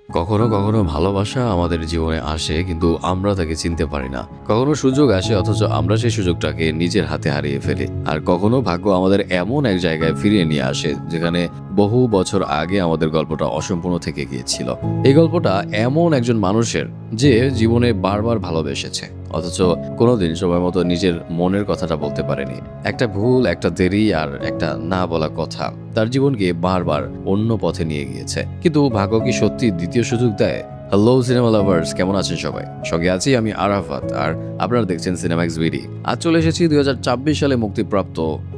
কখনো কখনো ভালোবাসা আমাদের জীবনে আসে কিন্তু আমরা তাকে চিনতে পারি না। কখনো সুযোগ আসে অথচ আমরা সেই সুযোগটাকে নিজের হাতে হারিয়ে ফেলি। আর কখনো ভাগ্য আমাদের এমন এক জায়গায় ফিরিয়ে নিয়ে আসে যেখানে বহু বছর আগে আমাদের গল্পটা অসম্পূর্ণ থেকে গিয়েছিল। এই গল্পটা এমন একজন মানুষের যে জীবনে বারবার ভালোবেসেছে অথচ কোনোদিন সময় মতো নিজের মনের কথাটা বলতে পারেনি। একটা ভুল, একটা দেরি আর একটা না বলা কথা তার জীবনকে বারবার অন্য পথে নিয়ে গিয়েছে। কিন্তু ভাগ্য কি সত্যি দ্বিতীয় সুযোগ দেয়? হ্যালো সিনেমা লাভার্স, কেমন আছেন সবাই? সঙ্গে আছি আমি আরাফাত, আর আপনারা দেখছেন সিনেম্যাক্স বিডি। আজ চলে এসেছি 2024 সালে মুক্তিপ্রাপ্ত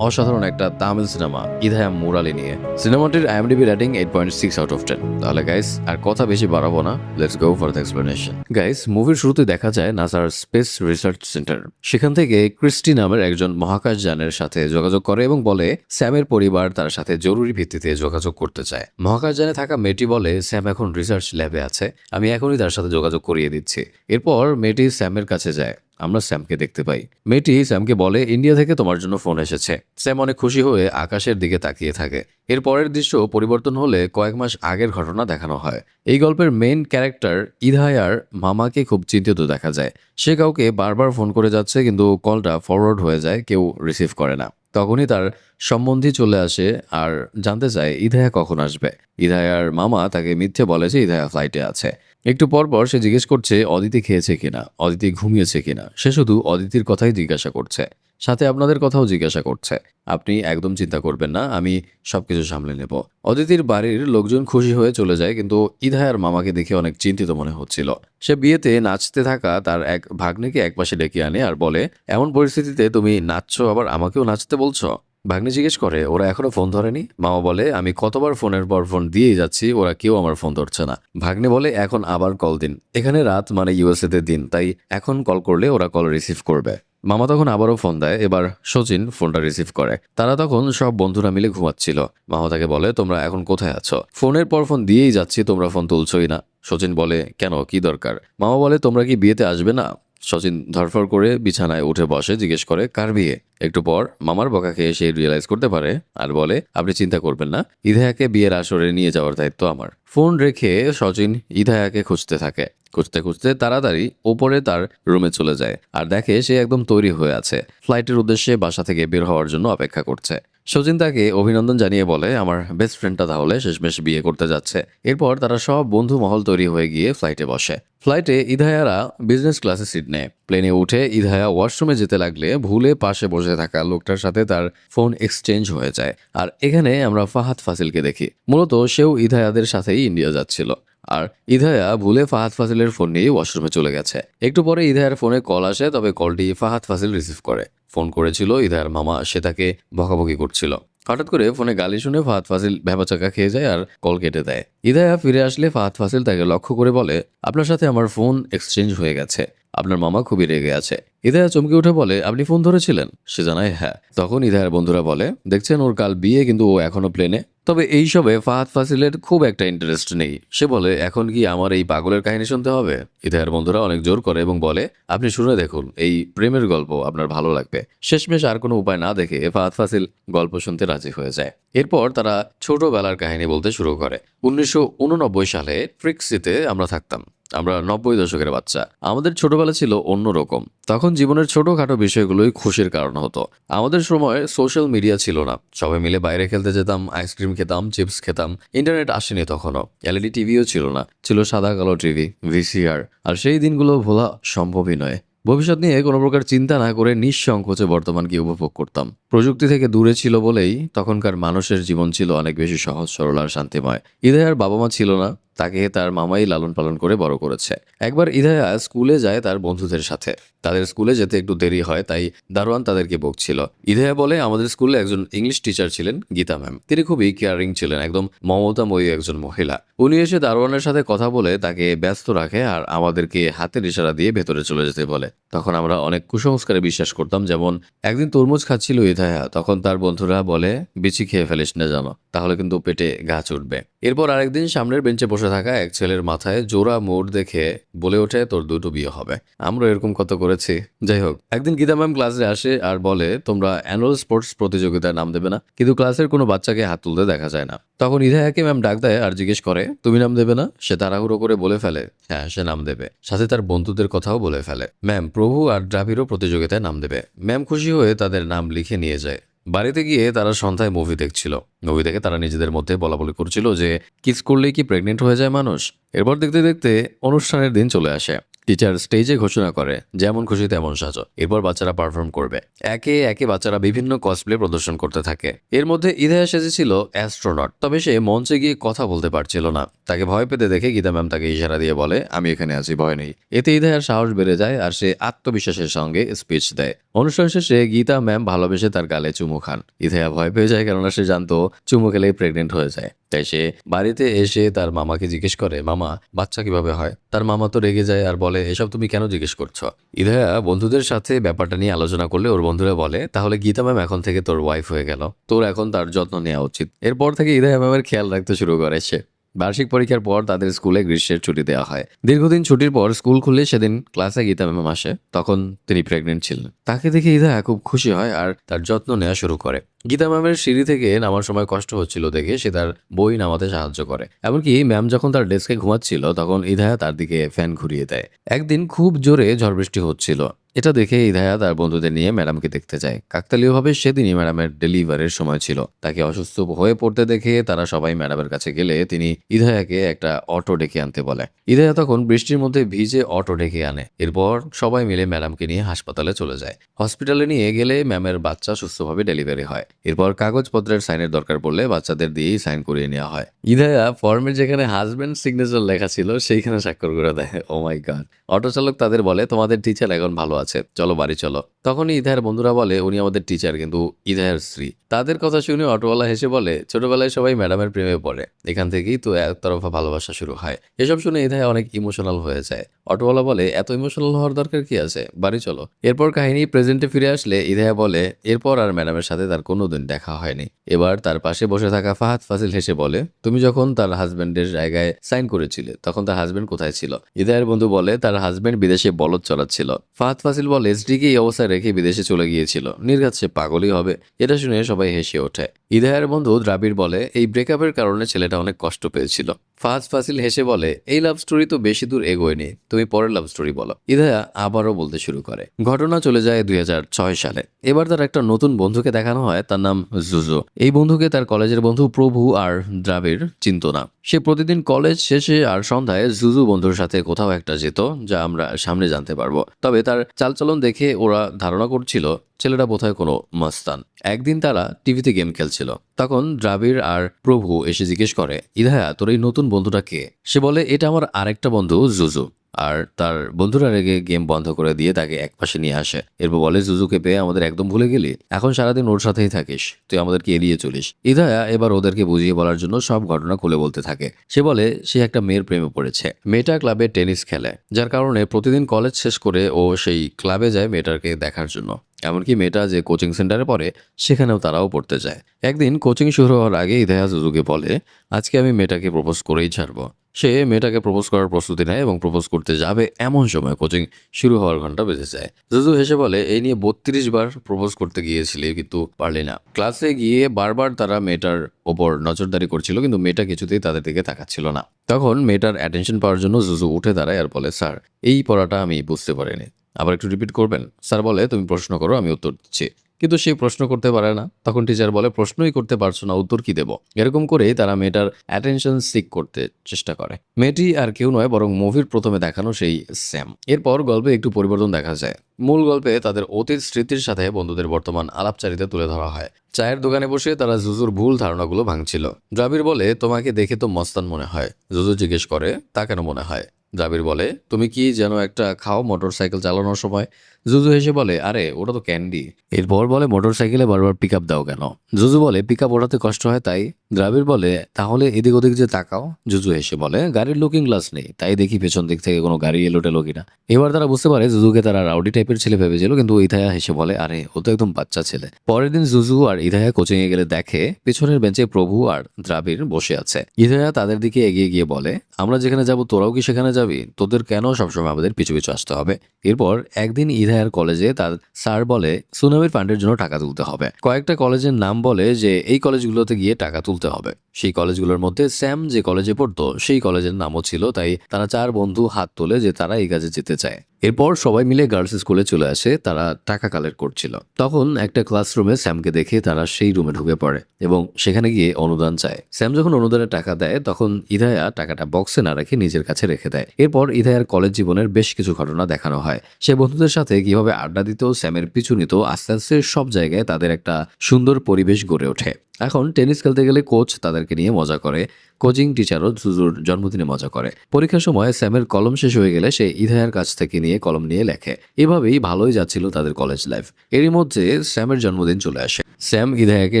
অসাধারণ একটা তামিল সিনেমা ইথায়া মুরালি নিয়ে। সিনেমাটির IMDb রেটিং 8.6 আউট অফ 10। তাহলে গাইস আর কথা বেশি বাড়াবো না, let's go for the explanation. Guys, মুভির শুরুতে দেখা যায় নাসার স্পেস রিসার্চ সেন্টার। সেখান থেকে ক্রিস্টি নামের একজন মহাকাশযানের সাথে যোগাযোগ করে এবং বলে স্যামের পরিবার তার সাথে জরুরি ভিত্তিতে যোগাযোগ করতে চায়। মহাকাশযানে থাকা মেয়েটি বলে স্যাম এখন রিসার্চ ল্যাবে আছে, আমি এখনই তার সাথে যোগাযোগ করিয়ে দিচ্ছি। এরপর মেয়েটি স্যামের কাছে যায়। আমরা স্যামকে দেখতে পাই। মেয়েটি স্যামকে বলে ইন্ডিয়া থেকে তোমার জন্য ফোন এসেছে। স্যাম অনেক খুশি হয়ে আকাশের দিকে তাকিয়ে থাকে। এর পরের দৃশ্য পরিবর্তন হলে কয়েক মাস আগের ঘটনা দেখানো হয়। এই গল্পের মেইন ক্যারেক্টার ইধায়ার মামাকে খুব চিন্তিত দেখা যায়। সে কাউকে বারবার ফোন করে যাচ্ছে কিন্তু কলটা ফরওয়ার্ড হয়ে যায়, কেউ রিসিভ করে না। তখনই তার সম্বন্ধী চলে আসে আর জানতে চায় ইধায়া কখন আসবে। ইধায়ার মামা তাকে মিথ্যে বলে যে ইধায়া ফ্লাইটে আছে। একটু পর পর সে জিজ্ঞেস করছে অদিতি খেয়েছে কিনা, অদিতি ঘুমিয়েছে কিনা। সে শুধু অদিতির কথাই জিজ্ঞাসা করছে, সাথে আপনাদের কথাও জিজ্ঞাসা করছে। আপনি একদম চিন্তা করবেন না, আমি সবকিছু সামলে নেব। অদিতির বাড়ির লোকজন খুশি হয়ে চলে যায় কিন্তু ইধায়ার মামাকে দেখে অনেক চিন্তিত মনে হচ্ছিল। সে বিয়েতে নাচতে থাকা তার এক ভাগ্নেকে একপাশে ডেকে আনে আর বলে এমন পরিস্থিতিতে তুমি নাচছো আবার আমাকেও নাচতে বলছো। ভাগ্নে জিজ্ঞেস করে ওরা এখনো ফোন ধরেনি। মামা বলে আমি কতবার ফোনের পর ফোন দিয়েই যাচ্ছি, ওরা কেউ আমার ফোন ধরছে না। ভাগ্নে বলে এখন আবার কল দিন, এখানে রাত মানে USA তে দিন, তাই এখন কল করলে ওরা কল রিসিভ করবে। মামা তখন আবারও ফোন দেয়, এবার সচিন ফোনটা রিসিভ করে। তারা তখন সব বন্ধুরা মিলে ঘুমাচ্ছিল। মামা তাকে বলে তোমরা এখন কোথায় আছো? ফোনের পর ফোন দিয়েই যাচ্ছি, তোমরা ফোন তুলছোই না। সচিন বলে কেন, কি দরকার? মামা বলে তোমরা কি বিয়েতে আসবে না? সচিন ধরফর করে বিছানায় উঠে বসে, জিজ্ঞেস করে কার বিয়ে? একটু পর মামার বকা খেয়ে সে রিয়েলাইজ করতে পারে আর বলে আপনি চিন্তা করবেন না, ইধায়াকে বিয়ের আসরে নিয়ে যাওয়ার দায়িত্ব আমার। ফোন রেখে সচিন ইধায়াকে খুঁজতে থাকে। খুঁজতে খুঁজতে তাড়াতাড়ি ওপরে তার রুমে চলে যায় আর দেখে সে একদম তৈরি হয়ে আছে, ফ্লাইটের উদ্দেশ্যে বাসা থেকে বের হওয়ার জন্য অপেক্ষা করছে। সচিন তাকে অভিনন্দন জানিয়ে বলে আমার বেস্ট ফ্রেন্ডটা তাহলে শেষমেশ বিয়ে করতে যাচ্ছে। এরপর তারা সব বন্ধু মহল তৈরি হয়ে গিয়ে ফ্লাইটে বসে। ফ্লাইটে ইধায়ারা বিজনেস ক্লাসে সিট নেয়। প্লেনে উঠে ইধায়া ওয়াশরুমে যেতে লাগলে ভুলে পাশে বসে থাকা লোকটার সাথে তার ফোন এক্সচেঞ্জ হয়ে যায়। আর এখানে আমরা ফাহাদ ফাসিলকে দেখি। মূলত সেও ইধায়াদের সাথেই ইন্ডিয়া যাচ্ছিল। আর ইধায়া ভুলে ফাহাদ ফাসিলের ফোন নিয়ে ওয়াশরুমে চলে গেছে। একটু পরে ইধায়ার ফোনে কল আসে, তবে কলটি ফাহাদ ফাসিল রিসিভ করে। ফোন করেছিল ইধায়ার মামা, সে তাকে বকাবকি করছিল। হঠাৎ করে ফোনে গালি শুনে ফাহাদ ফাসিল ভ্যাবাচাকা খেয়ে যায় আর কল কেটে দেয়। ইধায়া ফিরে আসলে ফাহাদ ফাসিল তাকে লক্ষ্য করে বলে আপনার সাথে আমার ফোন এক্সচেঞ্জ হয়ে গেছে, আপনার মামা খুবই রেগে আছে। ইধায়া চমকে উঠে বলে আপনি ফোন ধরেছিলেন? সে জানায় হ্যাঁ। তখন ইধায়ার বন্ধুরা বলে দেখছেন ওর কাল বিয়ে কিন্তু ও এখনো প্লেনে। তবে এইসবে ফাহাদ ফাসিলের খুব একটা ইন্টারেস্ট নেই। সে বলে এখন কি আমার এই পাগলের কাহিনী শুনতে হবে? ইধায়ার বন্ধুরা অনেক জোর করে এবং বলে আপনি শুনে দেখুন, এই প্রেমের গল্প আপনার ভালো লাগবে। শেষমেশ আর কোনো উপায় না দেখে ফাহাদ ফাসিল গল্প শুনতে রাজি হয়ে যায়। এরপর তারা ছোটবেলার কাহিনী বলতে শুরু করে। 1989 সালে ট্রিক্সিতে আমরা থাকতাম। আমরা 90 দশকের বাচ্চা। আমাদের ছোটবেলা ছিল অন্যরকম। তখন জীবনের ছোটখাটো বিষয়গুলোই খুশির কারণ হতো। আমাদের সময় সোশ্যাল মিডিয়া ছিল না, সবাই মিলে বাইরে খেলতে যেতাম, আইসক্রিম খেতাম, চিপস খেতাম। ইন্টারনেট আসেনি তখনও, এলইডি টিভিও ছিল না, ছিল সাদা কালো টিভি, VCR। আর সেই দিনগুলো ভোলা সম্ভবই নয়। ভবিষ্যৎ নিয়ে কোনো প্রকার চিন্তা না করে নিঃসংকোচে বর্তমানকে উপভোগ করতাম। প্রযুক্তি থেকে দূরে ছিল বলেই তখনকার মানুষের জীবন ছিল অনেক বেশি সহজ সরল আর শান্তিময়। ইদায়ার বাবা মা ছিল না, তাকে তার মামাই লালন পালন করে বড় করেছে। একবার ইদায়া স্কুলে যায় তার বন্ধুদের সাথে। তাদের স্কুলে যেতে একটু দেরি হয়, তাই দারোয়ান তাদেরকে বকছিল। ইদায়া বলে আমাদের স্কুলে একজন ইংলিশ টিচার ছিলেন, গীতা ম্যাম। তিনি খুবই কেয়ারিং ছিলেন, একদম মমতাময়ী একজন মহিলা। উনি এসে দারোয়ানের সাথে কথা বলে তাকে ব্যস্ত রাখে আর আমাদেরকে হাতের ইশারা দিয়ে ভেতরে চলে যেতে বলে। তখন আমরা অনেক কুসংস্কারে বিশ্বাস করতাম। যেমন একদিন তরমুজ খাচ্ছিল ইদায়া, তখন তার বন্ধুরা বলে বিচি খেয়ে ফেলিস না জানো, তাহলে কিন্তু পেটে গাছ উঠবে। এরপর আরেকদিন সামনের বেঞ্চে বসে থাকা এক ছেলের মাথায় জোড়া মোড় দেখে বলে ওঠে, তোর দুটো বিয়ে হবে। আমরা এরকম কত করেছি। যাই হোক, একদিন গীতা ম্যাম ক্লাসে আসে আর বলে, তোমরা অ্যানুয়াল স্পোর্টস প্রতিযোগিতায় নাম দেবে না, কিন্তু ক্লাসের কোনো বাচ্চাকে হাত তুলতে দেখা যায় না। তখন ইধায়াকে ম্যাম ডাক দেয় আর জিজ্ঞেস করে, তুমি নাম দেবে না? সে তাড়াহুড়ো করে বলে ফেলে, হ্যাঁ সে নাম দেবে, সাথে তার বন্ধুদের কথাও বলে ফেলে। ম্যাম প্রভু আর দ্রাবিড়ও প্রতিযোগিতায় নাম দেবে। ম্যাম খুশি হয়ে তাদের নাম লিখে নিয়ে যায়। বাড়িতে গিয়ে তারা সন্ধ্যায় মুভি দেখছিল। মুভি দেখে তারা নিজেদের মধ্যে বলাবলি করছিল যে কিস করলেই কি প্রেগনেন্ট হয়ে যায় মানুষ। এরপর দেখতে দেখতে অনুষ্ঠানের দিন চলে আসে। টিচার স্টেজে ঘোষণা করে, যেমন খুশি তেমন সাজো। এরপর বাচ্চারা পারফর্ম করবে। একে একে বাচ্চারা বিভিন্ন কসপ্লে প্রদর্শন করতে থাকে। এর মধ্যে ইধায়া সেজেছিল অ্যাস্ট্রোনট, তবে সে মঞ্চে গিয়ে কথা বলতে পারছিল না। তাকে ভয় পেতে দেখে গীতা ম্যাম তাকে ইশারা দিয়ে বলে, আমি এখানে আছি, ভয় নেই। এতে ইধায়ার সাহস বেড়ে যায় আর সে আত্মবিশ্বাসের সঙ্গে স্পিচ দেয়। অনুষ্ঠান শেষে গীতা ম্যাম ভালোবেসে তার গালে চুমু খান। ইধায়া ভয় পেয়ে যায়, কেননা সে জানতো চুমু খেলেই প্রেগনেন্ট হয়ে যায়। তাই সে বাড়িতে এসে তার মামাকে জিজ্ঞেস করে, মামা বাচ্চা কিভাবে হয়? তার মামা তো রেগে যায় আর বলে, এসব তুমি কেন জিজ্ঞেস করছো? ইধায়া বন্ধুদের সাথে ব্যাপারটা নিয়ে আলোচনা করলে ওর বন্ধুরা বলে, তাহলে গীতা ম্যাম এখন থেকে তোর ওয়াইফ হয়ে গেল, তোর এখন তার যত্ন নেওয়া উচিত। এরপর থেকে ইধায়া ম্যামের খেয়াল রাখতে শুরু করে সে। বার্ষিক পরীক্ষার পর তাদের স্কুলে গ্রীষ্মের ছুটি দেওয়া হয়। দীর্ঘদিন ছুটির পর স্কুল খুললে সেদিন ক্লাসে গীতা ম্যাম আসে। তখন তিনি প্রেগনেন্ট ছিলেন। তাকে দেখে ইধায়া খুব খুশি হয় আর তার যত্ন নেওয়া শুরু করে। গীতা ম্যামের সিঁড়ি থেকে নামার সময় কষ্ট হচ্ছিল দেখে সে তার বই নামাতে সাহায্য করে। এমনকি ম্যাম যখন তার ডেস্কে ঘুমাচ্ছিল তখন ইধায়া তার দিকে ফ্যান ঘুরিয়ে দেয়। একদিন খুব জোরে ঝড় বৃষ্টি হচ্ছিল। এটা দেখে ইধায়া তার বন্ধুদের নিয়ে ম্যাডামকে দেখতে যায়। কাকতালীয়ভাবে সেদিনই ম্যাডামের ডেলিভারির সময় ছিল। তাকে অসুস্থ হয়ে পড়তে দেখে তারা সবাই ম্যাডামের কাছে গেলে তিনি ইধায়াকে একটা অটো ডেকে আনতে বলে। ইধায়া তখন বৃষ্টির মধ্যে ভিজে অটো ডেকে আনে। এরপর সবাই মিলে ম্যাডামকে নিয়ে হাসপাতালে চলে যায়। হসপিটালে নিয়ে গেলে ম্যামের বাচ্চা সুস্থভাবে ডেলিভারি হয়। এরপর কাগজপত্রের সাইনের দরকার পড়লে বাচ্চাদের দিয়েই সাইন করিয়ে নেওয়া হয়। ইধায়া ফর্মের যেখানে হাজবেন্ড সিগনেচার লেখা ছিল সেইখানে স্বাক্ষর করে দেয়। ও মাই গড। অটো চালক তাদের বলে, তোমাদের টিচার এখন ভালো আছে, চলো বাড়ি চলো। তখনই ইধায়ের বন্ধুরা বলে, উনি আমাদের টিচার কিন্তু ইধায়ের স্ত্রী। তাদের কথা শুনে অটোওয়ালা হেসে বলে, ছোটবেলায় সবাই ম্যাডামের প্রেমে পড়ে, এখান থেকেই তো একতরফা ভালোবাসা শুরু হয়। এসব শুনে ইধায়া অনেক ইমোশনাল হয়ে যায়। অটোওয়ালা বলে, এত ইমোশনাল হওয়ার দরকার কি আছে, বাড়ি চলো। এরপর কাহিনী প্রেজেন্টে ফিরে আসলে ইধায়া বলে, এরপর আর ম্যাডামের সাথে তার কোনোদিন দেখা হয়নি। এবার তার পাশে বসে থাকা ফাহাদ ফাজিল হেসে বলে, তুমি যখন তার হাজবেন্ডের জায়গায় সাইন করেছিলে তখন তার হাজবেন্ড কোথায় ছিল? ইধায়ের বন্ধু বলে, তার হাজবেন্ড বিদেশে বলদ চড়াচ্ছিল। ফাহাদ ফাজিল বলে, স্ত্রীকে এই অবস্থায় রেখে বিদেশে চলে গিয়েছিল, নির্ঘাত সে পাগলই হবে। এটা শুনে সবাই হেসে ওঠে। ইধায়ের বন্ধু দ্রাবিড় বলে, এই ব্রেকআপের কারণে ছেলেটা অনেক কষ্ট পেয়েছিল। ফাহাদ ফাজিল হেসে বলে, এই লাভ স্টোরি তো বেশি দূর এগোয়নি, তুমি পরের লাভ স্টোরি বলো। ইধায়া আবারও বলতে শুরু করে। ঘটনা চলে যায় 2006 সালে। এবার তার একটা নতুন বন্ধুকে দেখানো হয়, তার নাম জুজো। এই বন্ধুকে তার কলেজের বন্ধু প্রভু আর দ্রাবিড় চিনত না। সে প্রতিদিন কলেজ শেষে আর সন্ধ্যায় জুজু বন্ধুর সাথে কোথাও একটা যেত, যা আমরা সামনে জানতে পারবো। তবে তার চালচলন দেখে ওরা ধারণা করছিল ছেলেটা বোধহয় কোনো মস্তান। একদিন তারা টিভিতে গেম খেলছিল। তখন দ্রাবিড় আর প্রভু এসে জিজ্ঞেস করে, ইধায়া তোর এই নতুন বন্ধুটা কে? সে বলে, এটা আমার আরেকটা বন্ধু জুজু। আর তার বন্ধুরা রেগে গেম বন্ধ করে দিয়ে তাকে একপাশে নিয়ে আসে। এরপর বলে, জুজুকে পেয়ে আমাদের একদম ভুলে গেলি, এখন সারাদিন ওর সাথেই থাকিস, তুই আমাদেরকে এড়িয়ে চলিস। ইধায়া এবার ওদেরকে বুঝিয়ে বলার জন্য সব ঘটনা খুলে বলতে থাকে। সে বলে সে একটা মেয়ের প্রেমে পড়েছে। মেয়েটা ক্লাবে টেনিস খেলে, যার কারণে প্রতিদিন কলেজ শেষ করে ও সেই ক্লাবে যায় মেয়েটাকে দেখার জন্য। এমনকি মেয়েটা যে কোচিং সেন্টারে পড়ে সেখানেও তারাও পড়তে যায়। একদিন কোচিং শুরু হওয়ার আগে ইধায়া জুজুকে বলে, আজকে আমি মেয়েটাকে প্রপোজ করেই ছাড়বো। সে মেয়েটাকে প্রপোজ করার প্রস্তুতি নেয় এবং প্রপোজ করতে যাবে এমন সময় কোচিং শুরু হওয়ার ঘন্টা বেজে যায়। জুজু হেসে বলে, এই নিয়ে 32 বার প্রপোজ করতে গিয়েছিলি কিন্তু পারলি না। ক্লাসে গিয়ে বারবার তারা মেয়েটার ওপর নজরদারি করছিল, কিন্তু মেয়েটা কিছুতেই তাদের দিকে তাকাচ্ছিল না। তখন মেয়েটার অ্যাটেনশন পাওয়ার জন্য জুজু উঠে দাঁড়ায় আর বলে, স্যার এই পড়াটা আমি বুঝতে পারিনি, আবার একটু রিপিট করবেন? স্যার বলে, তুমি প্রশ্ন করো, আমি উত্তর দিচ্ছি। কিন্তু সে প্রশ্ন করতে পারে না। তখন টিচার বলে, প্রশ্নই করতে পারছো না, উত্তর কি দেব? এরকম করে তারা মেয়েটার অ্যাটেনশন সিক করতে চেষ্টা করে। মেয়েটি আর কেউ নয় বরং মুভির প্রথমে দেখানো সেই স্যাম। এরপর গল্পে একটু পরিবর্তন দেখা যায়। মূল গল্পে তাদের অতীত স্মৃতির সাথে বন্ধুদের বর্তমান আলাপচারিতা তুলে ধরা হয়। চায়ের দোকানে বসে তারা জুজুর ভুল ধারণাগুলো ভাঙছিল। দ্রাবিড় বলে, তোমাকে দেখে তো মস্তান মনে হয়। জুজু জিজ্ঞেস করে, তা কেন মনে হয়? দ্রাবিড় বলে, তুমি কি যেন একটা খাও মোটরসাইকেল চালানোর সময়? জুজু হেসে বলে, আরে ওটা তো ক্যান্ডি। এরপর বলে, মোটরসাইকেলে বারবার পিক আপ দাও কেন? জুজু বলে, পিক আপ ওঠাতে কষ্ট হয় তাই। দ্রাবিড় বলে, তাহলে এদিক ওদিক যে তাকাও। জুজু হেসে বলে, গাড়ির লুকিং গ্লাস নেই, তাই দেখি পেছন দিক থেকে কোনো গাড়ি এলোটেলো কিনা। এবার তারা বুঝতে পারে জুজুকে তারা রাউডি টাইপের ছেলে ভেবেছিল, কিন্তু ইথায়া হেসে বলে, আরে ও তো একদম বাচ্চা ছেলে। পরের দিন জুজু আর ইথায়া কোচিং এ গেলে দেখে পেছনের বেঞ্চে প্রভু আর দ্রাবিড় বসে আছে। ইথায়া তাদের দিকে এগিয়ে গিয়ে বলে, আমরা যেখানে যাব তোরাও কি সেখানে যাবি? তোদের কেন সবসময় আমাদের পিছু পিছু আসতে হবে? এরপর একদিন ইথায়ার কলেজে তার স্যার বলে সুনামির ফান্ডের জন্য টাকা তুলতে হবে। কয়েকটা কলেজের নাম বলে যে এই কলেজগুলোতে গিয়ে টাকা তুলতে হবে। সেই কলেজগুলোর মধ্যে স্যাম যে কলেজে পড়তো সেই কলেজের নামও ছিল, তাই তারা 4 বন্ধু হাত তোলে যে তারা এই কাজে যেতে চায়। এরপর সবাই মিলে গার্লস স্কুলে চলে আসে, তারা টাকা কালেক্ট করছিল। তখন একটা ক্লাসরুমে স্যামকে দেখে তারা সেই রুমে ঢুকে পড়ে এবং সেখানে গিয়ে অনুদান চায়। স্যাম যখন অনুদানের টাকা দেয় তখন ইদায়া টাকাটা বক্সে না রেখে নিজের কাছে রেখে দেয়। এরপর ইদায়ার কলেজ জীবনের বেশ কিছু ঘটনা দেখানো হয়। সে বন্ধুদের সাথে কিভাবে আড্ডা দিত, স্যামের পিছু নিত, আস্তে আস্তে সব জায়গায় তাদের একটা সুন্দর পরিবেশ গড়ে ওঠে। এখন টেনিস খেলতে গেলে কোচ তাদেরকে নিয়ে মজা করে, কোচিং টিচারও জুজুর জন্মদিনে মজা করে। পরীক্ষার সময় স্যামের কলম শেষ হয়ে গেলে সে ইথায়ার কাছ থেকে নিয়ে কলম নিয়ে লেখে। এভাবেই ভালোই যাচ্ছিল তাদের কলেজ লাইফ। এরই মধ্যে স্যামের জন্মদিন চলে আসে। স্যাম ইথায়াকে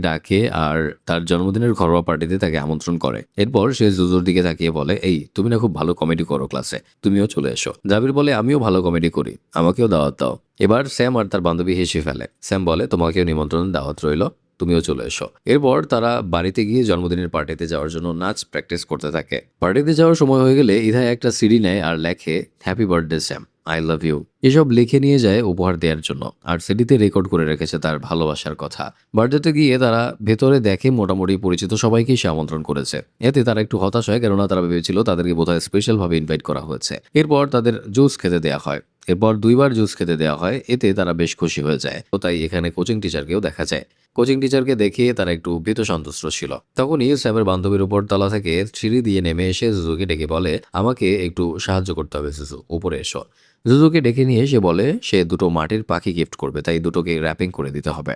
ডাকে আর তার জন্মদিনের ঘরোয়া পার্টিতে তাকে আমন্ত্রণ করে। এরপর সে জুজুর দিকে তাকিয়ে বলে, এই তুমি না খুব ভালো কমেডি করো ক্লাসে, তুমিও চলে এসো। দ্রাবিড় বলে, আমিও ভালো কমেডি করি, আমাকেও দাওয়াত দাও। এবার স্যাম আর তার বান্ধবী হেসে ফেলে। স্যাম বলে, তোমাকেও নিমন্ত্রণ, দাওয়াত রইল, তুমিও চলে এসো। এরপর তারা বাড়িতে গিয়ে জন্মদিনের পার্টিতে যাওয়ার জন্য নাচ প্র্যাকটিস করতে থাকে। পার্টিতে যাওয়ার সময় হয়ে গেলে ইধায় একটা সিডি নেয় আর লেখে, happy birthday Sam, I love you. এসব লিখে নিয়ে যায় উপহার দেওয়ার জন্য, আর সিডিতে রেকর্ড করে রেখেছে তার ভালোবাসার কথা। বার্থডেতে গিয়ে তারা ভেতরে দেখে মোটামুটি পরিচিত সবাইকেই সে আমন্ত্রণ করেছে। এতে তারা একটু হতাশ হয়, কেননা তারা ভেবেছিল তাদেরকে বোধহয় স্পেশাল ভাবে ইনভাইট করা হয়েছে। এরপর তাদের জুস খেতে দেওয়া হয়। এরপর 2বার জুস খেতে দেওয়া হয়, এতে তারা বেশ খুশি হয়ে যায়। তো তাই এখানে কোচিং টিচারকেও দেখা যায়। কোচিং টিচারকে দেখে তারা একটু ভীত সন্তুষ্ট ছিল। তখনই স্যামের বান্ধবীর উপর তলা থেকে সিঁড়ি দিয়ে নেমে এসে জুজুকে ডেকে বলে, আমাকে একটু সাহায্য করতে হবে জুজু, উপরে এসো। জুজুকে ডেকে নিয়ে সে বলে সে 2টো মাটির পাখি গিফট করবে, তাই দুটোকে র্যাপিং করে দিতে হবে।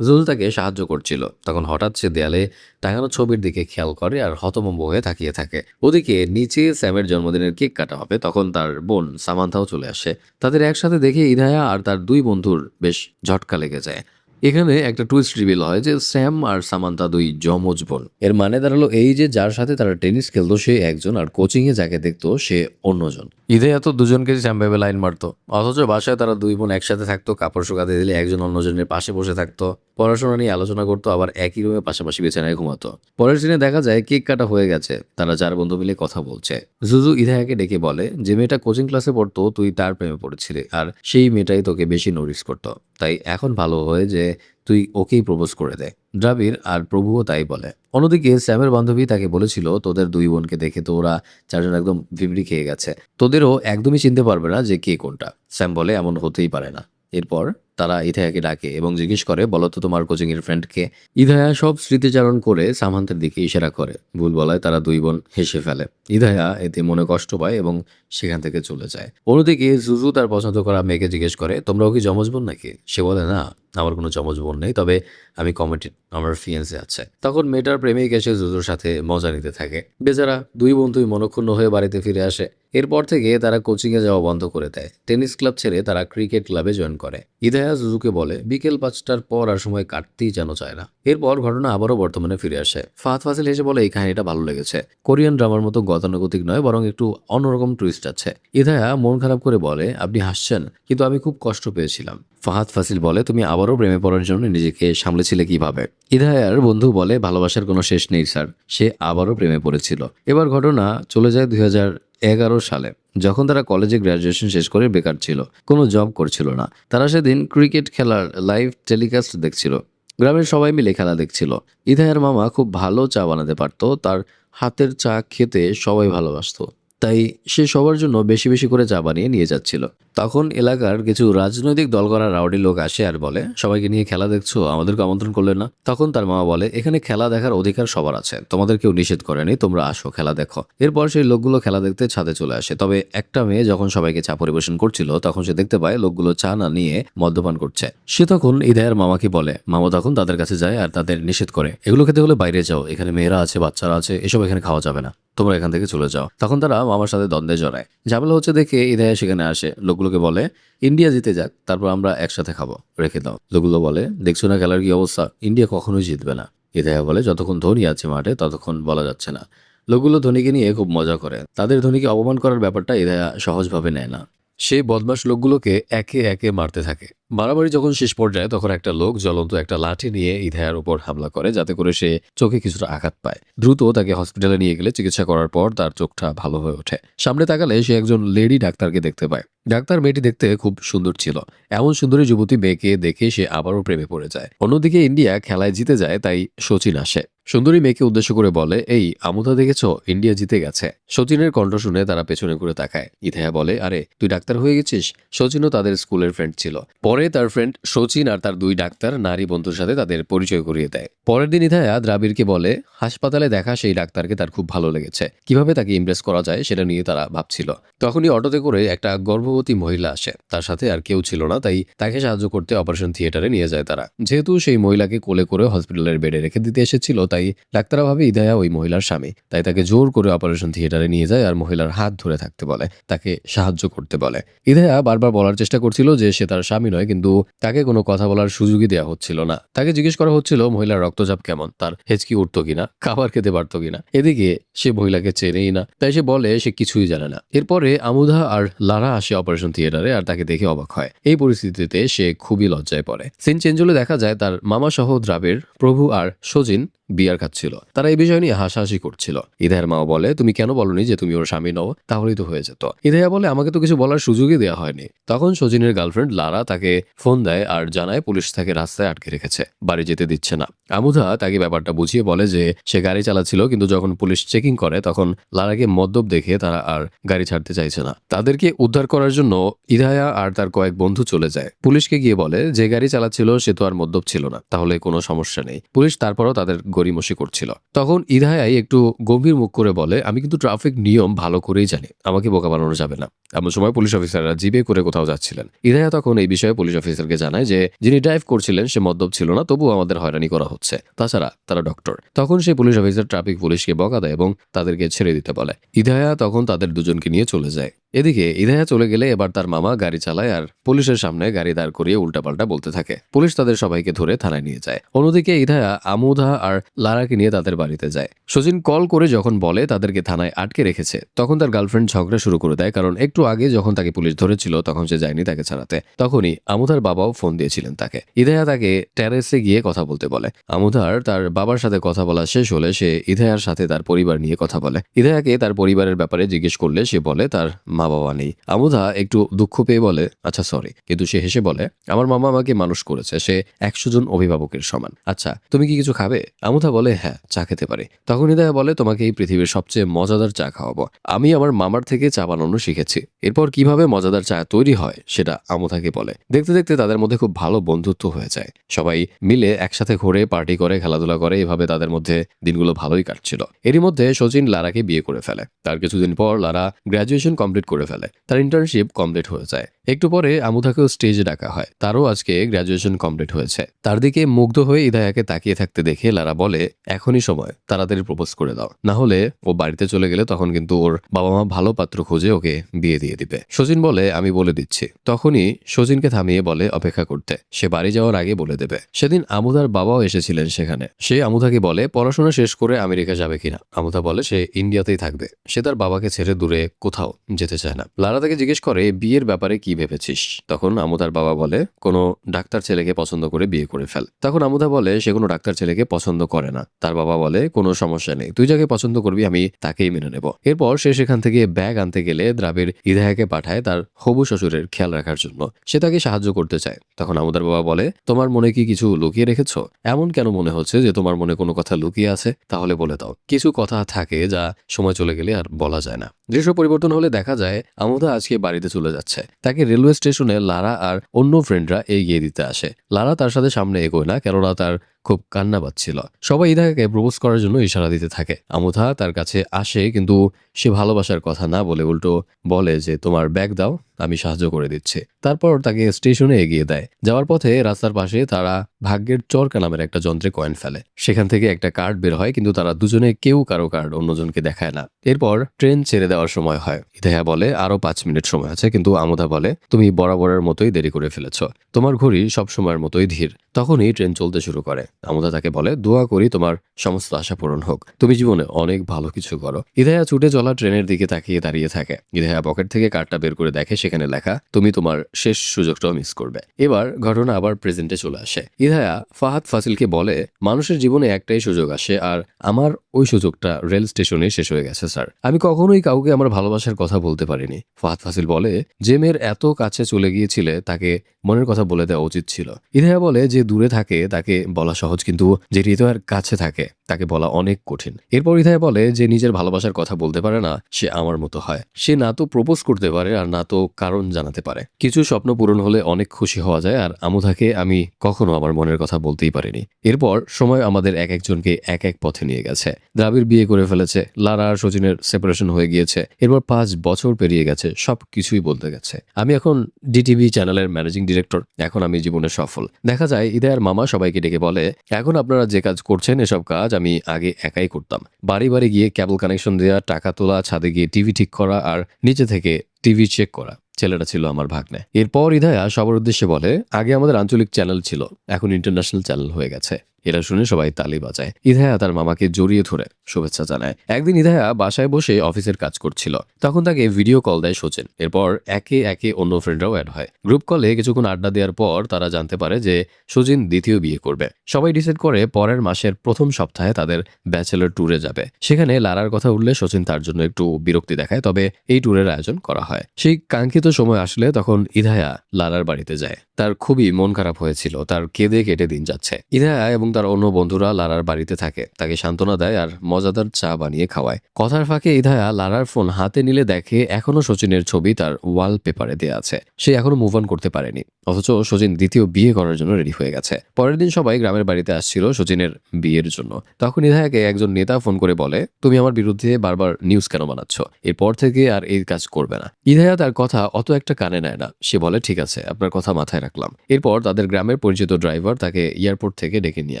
জুজু তাকে সাহায্য করছিল, তখন হঠাৎ সে দেয়ালে টাঙানো ছবির দিকে খেয়াল করে আর হতভম্ব হয়ে তাকিয়ে থাকে। ওদিকে নিচে স্যামের জন্মদিনের কেক কাটা হবে, তখন তার বোন সামান্থাও চলে আসে। তাদের একসাথে দেখে ইধায়া আর তার 2 বন্ধুর বেশ ঝটকা লেগে যায়। এখানে একটা টুইস্ট রিভিল হয় যে স্যাম আর সামান্থা 2 যমজ বোন। এর মানে দাঁড়ালো এই যে যার সাথে তারা টেনিস খেলতো সে একজন, আর কোচিং এ যাকে দেখতো সে অন্যজন। ঈদে এত দুজনকে স্যাম ভেবে লাইন মারতো, অথচ বাসায় তারা 2 বোন একসাথে থাকতো, কাপড় শুকাতে দিলে একজন অন্যজনের পাশে বসে থাকতো, পড়াশোনা নিয়ে আলোচনা করতো, আবার একই রুমে পাশাপাশি বিছানায় ঘুমাতো। পরের দিনে দেখা যায় কেক কাটা হয়ে গেছে, তারা 4 বন্ধু মিলে কথা বলছে। জুজু ইধায়াকে ডেকে বলে, যে মেয়েটা কোচিং ক্লাসে পড়তো তুই তার প্রেমে পড়েছিলি, আর সেই মেয়েটাই তোকে বেশি নোটিস করতো, তাই এখন ভালো হয় যে তুই ওকেই প্রপোজ করে দে। দ্রাবিড় আর প্রভুও তাই বলে। অন্যদিকে স্যামের বান্ধবী তাকে বলেছিল, তোদের 2 বোনকে দেখে তো ওরা 4জন একদম ভিমড়ি খেয়ে গেছে, তোদেরও একদমই চিনতে পারবে না যে কে কোনটা। স্যাম বলে, এমন হতেই পারে না। এরপর তারা ইথায়াকে ডাকে এবং জিজ্ঞেস করে, বলো তো তোমার কোচিং এর ফ্রেন্ড কে? ইধায়া সব স্মৃতিচারণ করে সামান্তের দিকে ইশারা করে। ভুল বলায় তারা 2 বোন হেসে ফেলে। ইধায়া এতে মনে কষ্ট পায় এবং সেখান থেকে চলে যায়। অন্যদিকে জুজু তার পছন্দ করা মেয়েকে জিজ্ঞেস করে, তোমরাও কি যমজ বোন নাকি? সে বলে, না, আমার কোনো যমজ বোন নেই, তবে আমি কমিটেড, আমার ফিয়েন্সে আছে। তখন মেয়েটার প্রেমিক এসে জুজুর সাথে মজা নিতে থাকে। বেচারা 2 বন্ধুই মনক্ষুণ্ণ হয়ে বাড়িতে ফিরে আসে। এরপর থেকে তারা কোচিংয়ে যাওয়া বন্ধ করে দেয়। টেনিস ক্লাব ছেড়ে তারা ক্রিকেট ক্লাবে জয়েন করে। ইদায়া জুজুকে বলে, বিকেল 5টার পর আর সময় কাটতেই যেন চায় না। এরপর ঘটনা আবারও বর্তমানে ফিরে আসে। ফাহাদ ফাজিল হেসে বলে, এই কাহিনীটা ভালো লেগেছে, কোরিয়ান ড্রামার মতো গতানুগতিক নয়, বরং একটু অন্যরকম টুইস্ট আছে। ইদায়া মন খারাপ করে বলে, আপনি হাসছেন, কিন্তু আমি খুব কষ্ট পেয়েছিলাম। ফাহাদ ফাসিল বলে, তুমি আবারও প্রেমে পড়ার জন্য নিজেকে সামলেছিলে কিভাবে? ইদায়ার বন্ধু বলে, ভালোবাসার কোনো শেষ নেই স্যার, সে আবারও প্রেমে পড়েছিল। এবার ঘটনা চলে যায় 2011 সালে, যখন তারা কলেজে গ্র্যাজুয়েশন শেষ করে বেকার ছিল, কোনো জব করছিল না। তারা সেদিন ক্রিকেট খেলার লাইভ টেলিকাস্ট দেখছিল। গ্রামের সবাই মিলে খেলা দেখছিল। ইদায়ার মামা খুব ভালো চা বানাতে পারতো, তার হাতের চা খেতে সবাই ভালোবাসতো, তাই সে সবার জন্য বেশি বেশি করে চা বানিয়ে নিয়ে যাচ্ছিল। তখন এলাকার কিছু রাজনৈতিক দল করা রাউডি লোক আসে আর বলে, সবাইকে নিয়ে খেলা দেখছো, আমাদেরকে আমন্ত্রণ করলে না? তখন তার মামা বলে, এখানে খেলা দেখার অধিকার সবার আছে, তোমাদের কেউ নিষেধ করেনি, তোমরা আসো খেলা দেখো। এরপর সেই লোকগুলো খেলা দেখতে ছাদে চলে আসে। তবে একটা মেয়ে যখন সবাইকে চা পরিবেশন করছিল তখন সে দেখতে পায় লোকগুলো চা না নিয়ে মদ্যপান করছে। সে তখন ইদায়ার মামাকে বলে, মামা তখন তাদের কাছে যায় আর তাদের নিষেধ করে, এগুলো খেতে হলে বাইরে যাও, এখানে মেয়েরা আছে, বাচ্চারা আছে, এসব এখানে খাওয়া যাবে না, তোমরা এখান থেকে চলে যাও। তখন তারা মামার সাথে দ্বন্দ্বে জড়ায়। ঝামেলা হচ্ছে দেখে ইদায়া সেখানে আসে, লোকগুলোকে বলে, ইন্ডিয়া জিতে যাক, তারপর আমরা একসাথে খাবো, রেখে দাও। লোকগুলো বলে, দেখছো না খেলার কি অবস্থা, ইন্ডিয়া কখনোই জিতবে না। ইদায়া বলে, যতক্ষণ ধোনি আছে মাঠে ততক্ষণ বলা যাচ্ছে না। লোকগুলো ধোনিকে নিয়ে খুব মজা করে, তাদের ধোনিকে অপমান করার ব্যাপারটা ইদায়া সহজভাবে নেয় না। সেই বদমাশ লোকগুলোকে একে একে মারতে থাকে। মারামারি যখন শেষ পর্যায়ে তখন একটা লোক জ্বলন্ত একটা লাঠি নিয়ে ইদায়ার উপর হামলা করে, যাতে করে সে চোখে কিছুটা আঘাত পায়। দ্রুত তাকে হসপিটালে নিয়ে গেলে চিকিৎসা করার পর তার চোখটা ভালো হয়ে ওঠে। সামনে তাকালে সে একজন লেডি ডাক্তারকে দেখতে পায়। ডাক্তার মেয়েটি দেখতে খুব সুন্দর ছিল। এমন সুন্দরী যুবতী মেয়েকে দেখে সে আবারও প্রেমে পড়ে যায়। অন্যদিকে ইন্ডিয়া খেলায় জিতে যায়, তাই সচিন আসে। সুন্দরী মেয়েকে উদ্দেশ্য করে বলে, এই আমুদা দেখেছো, ইন্ডিয়া জিতে গেছে। সচিনের কণ্ঠ শুনে তারা পেছনে ঘুরে তাকায়। ইথায়া বলে, আরে তুই ডাক্তার হয়ে গেছিস। সচিনও তাদের স্কুলের ফ্রেন্ড ছিল। পরে তার ফ্রেন্ড সচিন আর তার 2 ডাক্তার নারী বন্ধুর সাথে তাদের পরিচয় করিয়ে দেয়। পরের দিন ইথায়া দ্রাবিড়কে বলে, হাসপাতালে দেখা সেই ডাক্তারকে তার খুব ভালো লেগেছে, কিভাবে তাকে ইমপ্রেস করা যায় সেটা নিয়ে তারা ভাবছিল। তখনই অটোতে করে একটা গর্ভবতী মহিলা আসে। তার সাথে আর কেউ ছিল না, তাই তাকে সাহায্য করতে অপারেশন থিয়েটারে নিয়ে যায় তারা। যেহেতু সেই মহিলাকে কোলে করে হসপিটালের বেডে রেখে দিতে এসেছিল, তাই ডাক্তাররা ভাবে ইদায়া ওই মহিলার স্বামী। তাই তাকে জোর করে অপারেশন থিয়েটারে নিয়ে যায় আর মহিলার হাত ধরে থাকতে বলে, তাকে সাহায্য করতে বলে। ইদায়া বারবার বলার চেষ্টা করছিল যে সে তার স্বামী নয়, কিন্তু তাকে কোনো কথা বলার সুযোগই দেওয়া হচ্ছিল না। তাকে জিজ্ঞেস করা হচ্ছিল মহিলার রক্তচাপ কেমন, তার হেঁচকি উঠতো কিনা, খাবার খেতে পারতো কিনা। এদিকে সে মহিলাকে চেনেই না, তাই সে বলে সে কিছুই জানে না। এরপরে আমুধা আর লারা আসে অপারেশন থিয়েটারে আর তাকে দেখে অবাক হয়। এই পরিস্থিতিতে সে খুবই লজ্জায় পড়ে। সিন চেঞ্জ হলে দেখা যায় তার মামা সহ দ্রাবিড়, প্রভু আর সজিন বিয়ার খাচ্ছিল। তারা এই বিষয় নিয়ে হাসাহাসি করছিল। ইদায়ার মাও বলে, তুমি কেন বলনি যে তুমি ওর স্বামী নও, তাহলেই তো হয়ে যেত। ইদায়া বলে, আমাকে তো কিছু বলার সুযোগই দেওয়া হয়নি। তখন সজিনের গার্লফ্রেন্ড লারা তাকে ফোন দেয় আর জানায় পুলিশ তাকে রাস্তায় আটকে রেখেছে, বাড়ি যেতে দিচ্ছে না। আমুধা তাকে ব্যাপারটা বুঝিয়ে বলে যে সে গাড়ি চালাচ্ছিল, কিন্তু যখন পুলিশ চেকিং করে তখন লারাকে মদ্যপ দেখে তারা আর গাড়ি ছাড়তে চাইছে না। তাদেরকে উদ্ধার করার জন্য ইদায়া আর তার কয়েক বন্ধু চলে যায়। পুলিশকে গিয়ে বলে, যে গাড়ি চালাচ্ছিল সে তো আর মদ্যপ ছিল না, তাহলে কোনো সমস্যা নেই। পুলিশ তারপরও তাদের গড়িমসি করছিল। তখন ইদায়াই একটু গম্ভীর মুখ করে বলে, আমি কিন্তু ট্রাফিক নিয়ম ভালো করেই জানি, আমাকে বোকা বানানো যাবে না। এমন সময় পুলিশ অফিসাররা জিপে করে কোথাও যাচ্ছিলেন। ইদায়া তখন এই বিষয়ে পুলিশ অফিসারকে জানায় যে যিনি ড্রাইভ করছিলেন সে মদ্যপ ছিল না, তবুও আমাদের হয়রানি করা হচ্ছে, তাছাড়া তারা ডক্টর। তখন সেই পুলিশ অফিসার ট্রাফিক পুলিশকে বকা দেয় এবং তাদেরকে ছেড়ে দিতে বলে। ইদায়া তখন তাদের দুজনকে নিয়ে চলে যায়। এদিকে ইদায়া চলে গেলে এবার তার মামা গাড়ি চালায় আর পুলিশের সামনে গাড়ি দাঁড় করিয়ে উল্টাপাল্টা বলতে থাকে। পুলিশ তাদের সবাইকে ধরে থানায় নিয়ে যায়। অন্যদিকে ইদায়া আমুধা আর লারাকে নিয়ে তাদের বাড়িতে যায়। সচিন কল করে যখন বলে তাদেরকে থানায় আটকে রেখেছে, তখন তার গার্লফ্রেন্ড ঝগড়া শুরু করে দেয়, কারণ একটু আগে যখন তাকে পুলিশ ধরেছিল তখন সে যায়নি তাকে ছাড়াতে। তখনই আমুধার বাবাও ফোন দিয়েছিলেন তাকে। ইদায়া তাকে টেরেসে গিয়ে কথা বলতে বলে। আমুধার তার বাবার সাথে কথা বলা শেষ হলে সে ইদায়ার সাথে তার পরিবার নিয়ে কথা বলে। ইদায়াকে তার পরিবারের ব্যাপারে জিজ্ঞেস করলে সে বলে তার মা বাবা নেই। আমুধা একটু দুঃখ পেয়ে বলে, আচ্ছা সরি, কিন্তু সে হেসে বলে, আমার মামা আমাকে মানুষ করেছে, সে 100 জন অভিভাবকের সমান। আচ্ছা তুমি কি কিছু খাবে? আমুধা বলে, হ্যাঁ, চা খেতে পারি। তখন ইদায়া বলে, তোমাকে এই পৃথিবীর সবচেয়ে মজাদার চা খাওয়াবো। আমি আমার মামার থেকে চা বানানো শিখেছি। এরপর কিভাবে মজাদার চা তৈরি হয় সেটা আমুধাকে বলে। দেখতে দেখতে তাদের মধ্যে খুব ভালো বন্ধুত্ব হয়ে যায়। সবাই মিলে একসাথে ঘুরে পার্টি করে খেলাধুলা করে, এভাবে তাদের মধ্যে দিনগুলো ভালোই কাটছিল। এরই মধ্যে সচিন লারাকে বিয়ে করে ফেলে। তার কিছুদিন পর লারা গ্র্যাজুয়েশন কমপ্লিট করে ফেলে। তার ইন্টার্নশিপ কমপ্লিট হয়ে যায়। একটু পরে আমুধাকেও স্টেজে ডাকা হয়। তারও আজকে গ্র্যাজুয়েশন কমপ্লিট হয়েছে। তার দিকে মুগ্ধ হয়ে ইদায়াকে তাকিয়ে থাকতে দেখে লারা বলে, এখনই সময়, তাড়াতাড়ি প্রপোজ করে দাও, না হলে ও বাড়িতে চলে গেলে তখন কিন্তু ওর বাবা মা ভালো পাত্র খুঁজে ওকে বিয়ে দিয়ে দিবে। সচিন বলে, আমি বলে দিচ্ছি। তখনই সচিনকে থামিয়ে বলে অপেক্ষা করতে, সে বাড়ি যাওয়ার আগে বলে দেবে। সেদিন আমুধার বাবাও এসেছিলেন সেখানে। সে আমুধাকে বলে পড়াশোনা শেষ করে আমেরিকা যাবে কিনা। আমুধা বলে সে ইন্ডিয়াতেই থাকবে, সে তার বাবাকে ছেড়ে দূরে কোথাও যেতে চায় না। লারা তাকে জিজ্ঞেস করে, বিয়ের ব্যাপারে কি ভেবেছিস? তখন আমুধার বাবা বলে, কোনো ডাক্তার ছেলেকে পছন্দ করে বিয়ে করে ফেল। তখন আমুধা বলে সে কোনো ডাক্তার ছেলেকে পছন্দ করে না। তার বাবা বলে, কোনো সমস্যা নেই, তুই যাকে পছন্দ করবি আমি তাকেই মেনে নেব। এরপর সে সেখান থেকে ব্যাগ আনতে গেলে দ্রাবিড় ইদায়াকে পাঠায় তার হবু শ্বশুরের খেয়াল রাখার জন্য। সে তাকে সাহায্য করতে চায়। তখন আমুধার বাবা বলে, তোমার মনে কি কিছু লুকিয়ে রেখেছো? এমন কেন মনে হচ্ছে যে তোমার মনে কোনো কথা লুকিয়ে আছে? তাহলে বলে দাও। কিছু কথা থাকে যা সময় চলে গেলে আর বলা যায় না। দৃশ্য পরিবর্তন হলে দেখা যায় আমুধা আজকে বাড়িতে চলে যাচ্ছে। তাকে রেলওয়ে স্টেশনে লারা আর অন্য ফ্রেন্ডরা এগিয়ে দিতে আসে। লারা তার সাথে সামনে এগোয় না, কেননা তার খুব কান্না পাচ্ছিল। সবাই ইদায়াকে প্রপোজ করার জন্য ইশারা দিতে থাকে। আমুধা তার কাছে আসে, কিন্তু সে ভালোবাসার কথা না বলে উল্টো বলে যে তোমার ব্যাগ দাও, আমি সাহায্য করে দিচ্ছি। তারপর তাকে স্টেশনে এগিয়ে দেয়। যাওয়ার পথে রাস্তার পাশে তারা ভাগ্যের চরকা নামের একটা যন্ত্রে কয়েন ফেলে। সেখান থেকে একটা কার্ড বের হয়, কিন্তু তারা দুজনে কেউ কারো কার্ড অন্যজনকে দেখায় না। এরপর ট্রেন ছেড়ে দেওয়ার সময় হয়। ইদায়া বলে আরো 5 মিনিট সময় আছে, কিন্তু আমুধা বলে তুমি বরাবরের মতোই দেরি করে ফেলেছ, তোমার ঘড়ি সব সময়ের মতোই ধীর। তখনই ট্রেন চলতে শুরু করে। আমুদা তাকে বলে, দোয়া করি তোমার সমস্ত আশা পূরণ হোক, তুমি জীবনে অনেক ভালো কিছু করো। ইদায়া ছুটে চলা ট্রেনের দিকে তাকিয়ে দাঁড়িয়ে থাকে। ইদায়া পকেট থেকে কার্ডটা বের করে দেখে সেখানে লেখা, তুমি তোমার শেষ সুযোগটাও মিস করবে। এবার ঘটনা আবার প্রেজেন্টে চলে আসে। ইদায়া ফাহাদ ফাসিলকে বলে, মানুষের জীবনে একটাই সুযোগ আসে, আর আমার ওই সুযোগটা রেল স্টেশনে শেষ হয়ে গেছে স্যার। আমি কখনোই কাউকে আমার ভালোবাসার কথা বলতে পারিনি। ফাহাদ ফাসিল বলে, যে মেয়ের এত কাছে চলে গিয়েছিলে তাকে মনের কথা বলে দেওয়া উচিত ছিল। ইদায়া বলে, যে দূরে থাকে তাকে বলা সহজ, কিন্তু যে হৃদয়ের কাছে থাকে তাকে বলা অনেক কঠিন। এরপর ইদায়া বলে, যে নিজের ভালোবাসার কথা বলতে পারে না সে আমার মতো হয়। সে না তো প্রপোজ করতে পারে আর না তো কারণ জানাতে পারে। কিছু স্বপ্ন পূরণ হলে অনেক খুশি হওয়া যায়, আর আমুধাকে আমি কখনো আমার মনের কথা বলতেই পারিনি। এরপর সময় আমাদের এক একজনকে এক এক পথে নিয়ে গেছে। দ্রাবিড় বিয়ে করে ফেলেছে, লারা আর সচিনের সেপারেশন হয়ে গিয়েছে, এরপর 5 বছর পেরিয়ে গেছে, সব কিছুই বলতে গেছে। আমি এখন ডিটিভি চ্যানেলের ম্যানেজিং ডিরেক্টর, এখন আমি জীবনে সফল। দেখা যায় ইদায়ার মামা সবাইকে ডেকে বলে, এখন আপনারা যে কাজ করছেন এসব কাজ আমি আগে একাই করতাম। বাড়ি বাড়ি গিয়ে কেবল কানেকশন দেওয়া, টাকা তোলা, ছাদে গিয়ে টিভি ঠিক করা আর নিচে থেকে টিভি চেক করা, ছেলেটা ছিল আমার ভাগ্নে। এরপর ইদায়া সবার উদ্দেশ্যে বলে, আগে আমাদের আঞ্চলিক চ্যানেল ছিল, এখন ইন্টারন্যাশনাল চ্যানেল হয়ে গেছে। এটা শুনে সবাই তালি বাজায়। ইদায়া তার মামাকে জড়িয়ে ধরে শুভেচ্ছা জানায়। একদিন ইদায়া বাসায় বসে অফিসের কাজ করছিল, তখন তাকে ভিডিও কল দেয় সচিন। এরপর একে একে অন্য ফ্রেন্ডরাও অ্যাড হয়। গ্রুপ কলে কিছুক্ষণ আড্ডা দেওয়ার পর তারা জানতে পারে যে সচিন দ্বিতীয় বিয়ে করবে। সবাই ডিসাইড করে পরের মাসের প্রথম সপ্তাহে তাদের ব্যাচেলর ট্যুরে যাবে। সেখানে লারার কথা উঠলে সচিন তার জন্য একটু বিরক্তি দেখায়, তবে এই ট্যুরের আয়োজন করা হয়। সেই কাঙ্ক্ষিত সময় আসলে তখন ইদায়া লারার বাড়িতে যায়। তার খুবই মন খারাপ হয়েছিল, তার কেঁদে কেটে দিন যাচ্ছে। ইদায়া এবং তার অন্য বন্ধুরা লারার বাড়িতে থাকে, তাকে সান্ত্বনা দেয় আর মজাদার চা বানিয়ে খাওয়ায়। কথার ফাঁকে ইদায়া লারার ফোন হাতে নিলে দেখে এখনো সচিনের ছবি তার ওয়ালপেপারে দেওয়া আছে। সে এখনো মুভ অন করতে পারেনি, অথচ সচিন দ্বিতীয় বিয়ে করার জন্য রেডি হয়ে গেছে। পরের দিন সবাই গ্রামের বাড়িতে আসছিল সচিনের বিয়ের জন্য। তখন ইদায়াকে একজন নেতা ফোন করে বলে, তুমি আমার বিরুদ্ধে বারবার নিউজ কেন বানাচ্ছ? এরপর থেকে আর এই কাজ করবে না। ইদায়া তার কথা অত একটা কানে নেয় না। সে বলে, ঠিক আছে, আপনার কথা মাথায় রাখলাম। এরপর তাদের গ্রামের পরিচিত ড্রাইভার তাকে এয়ারপোর্ট থেকে ডেকে নিয়ে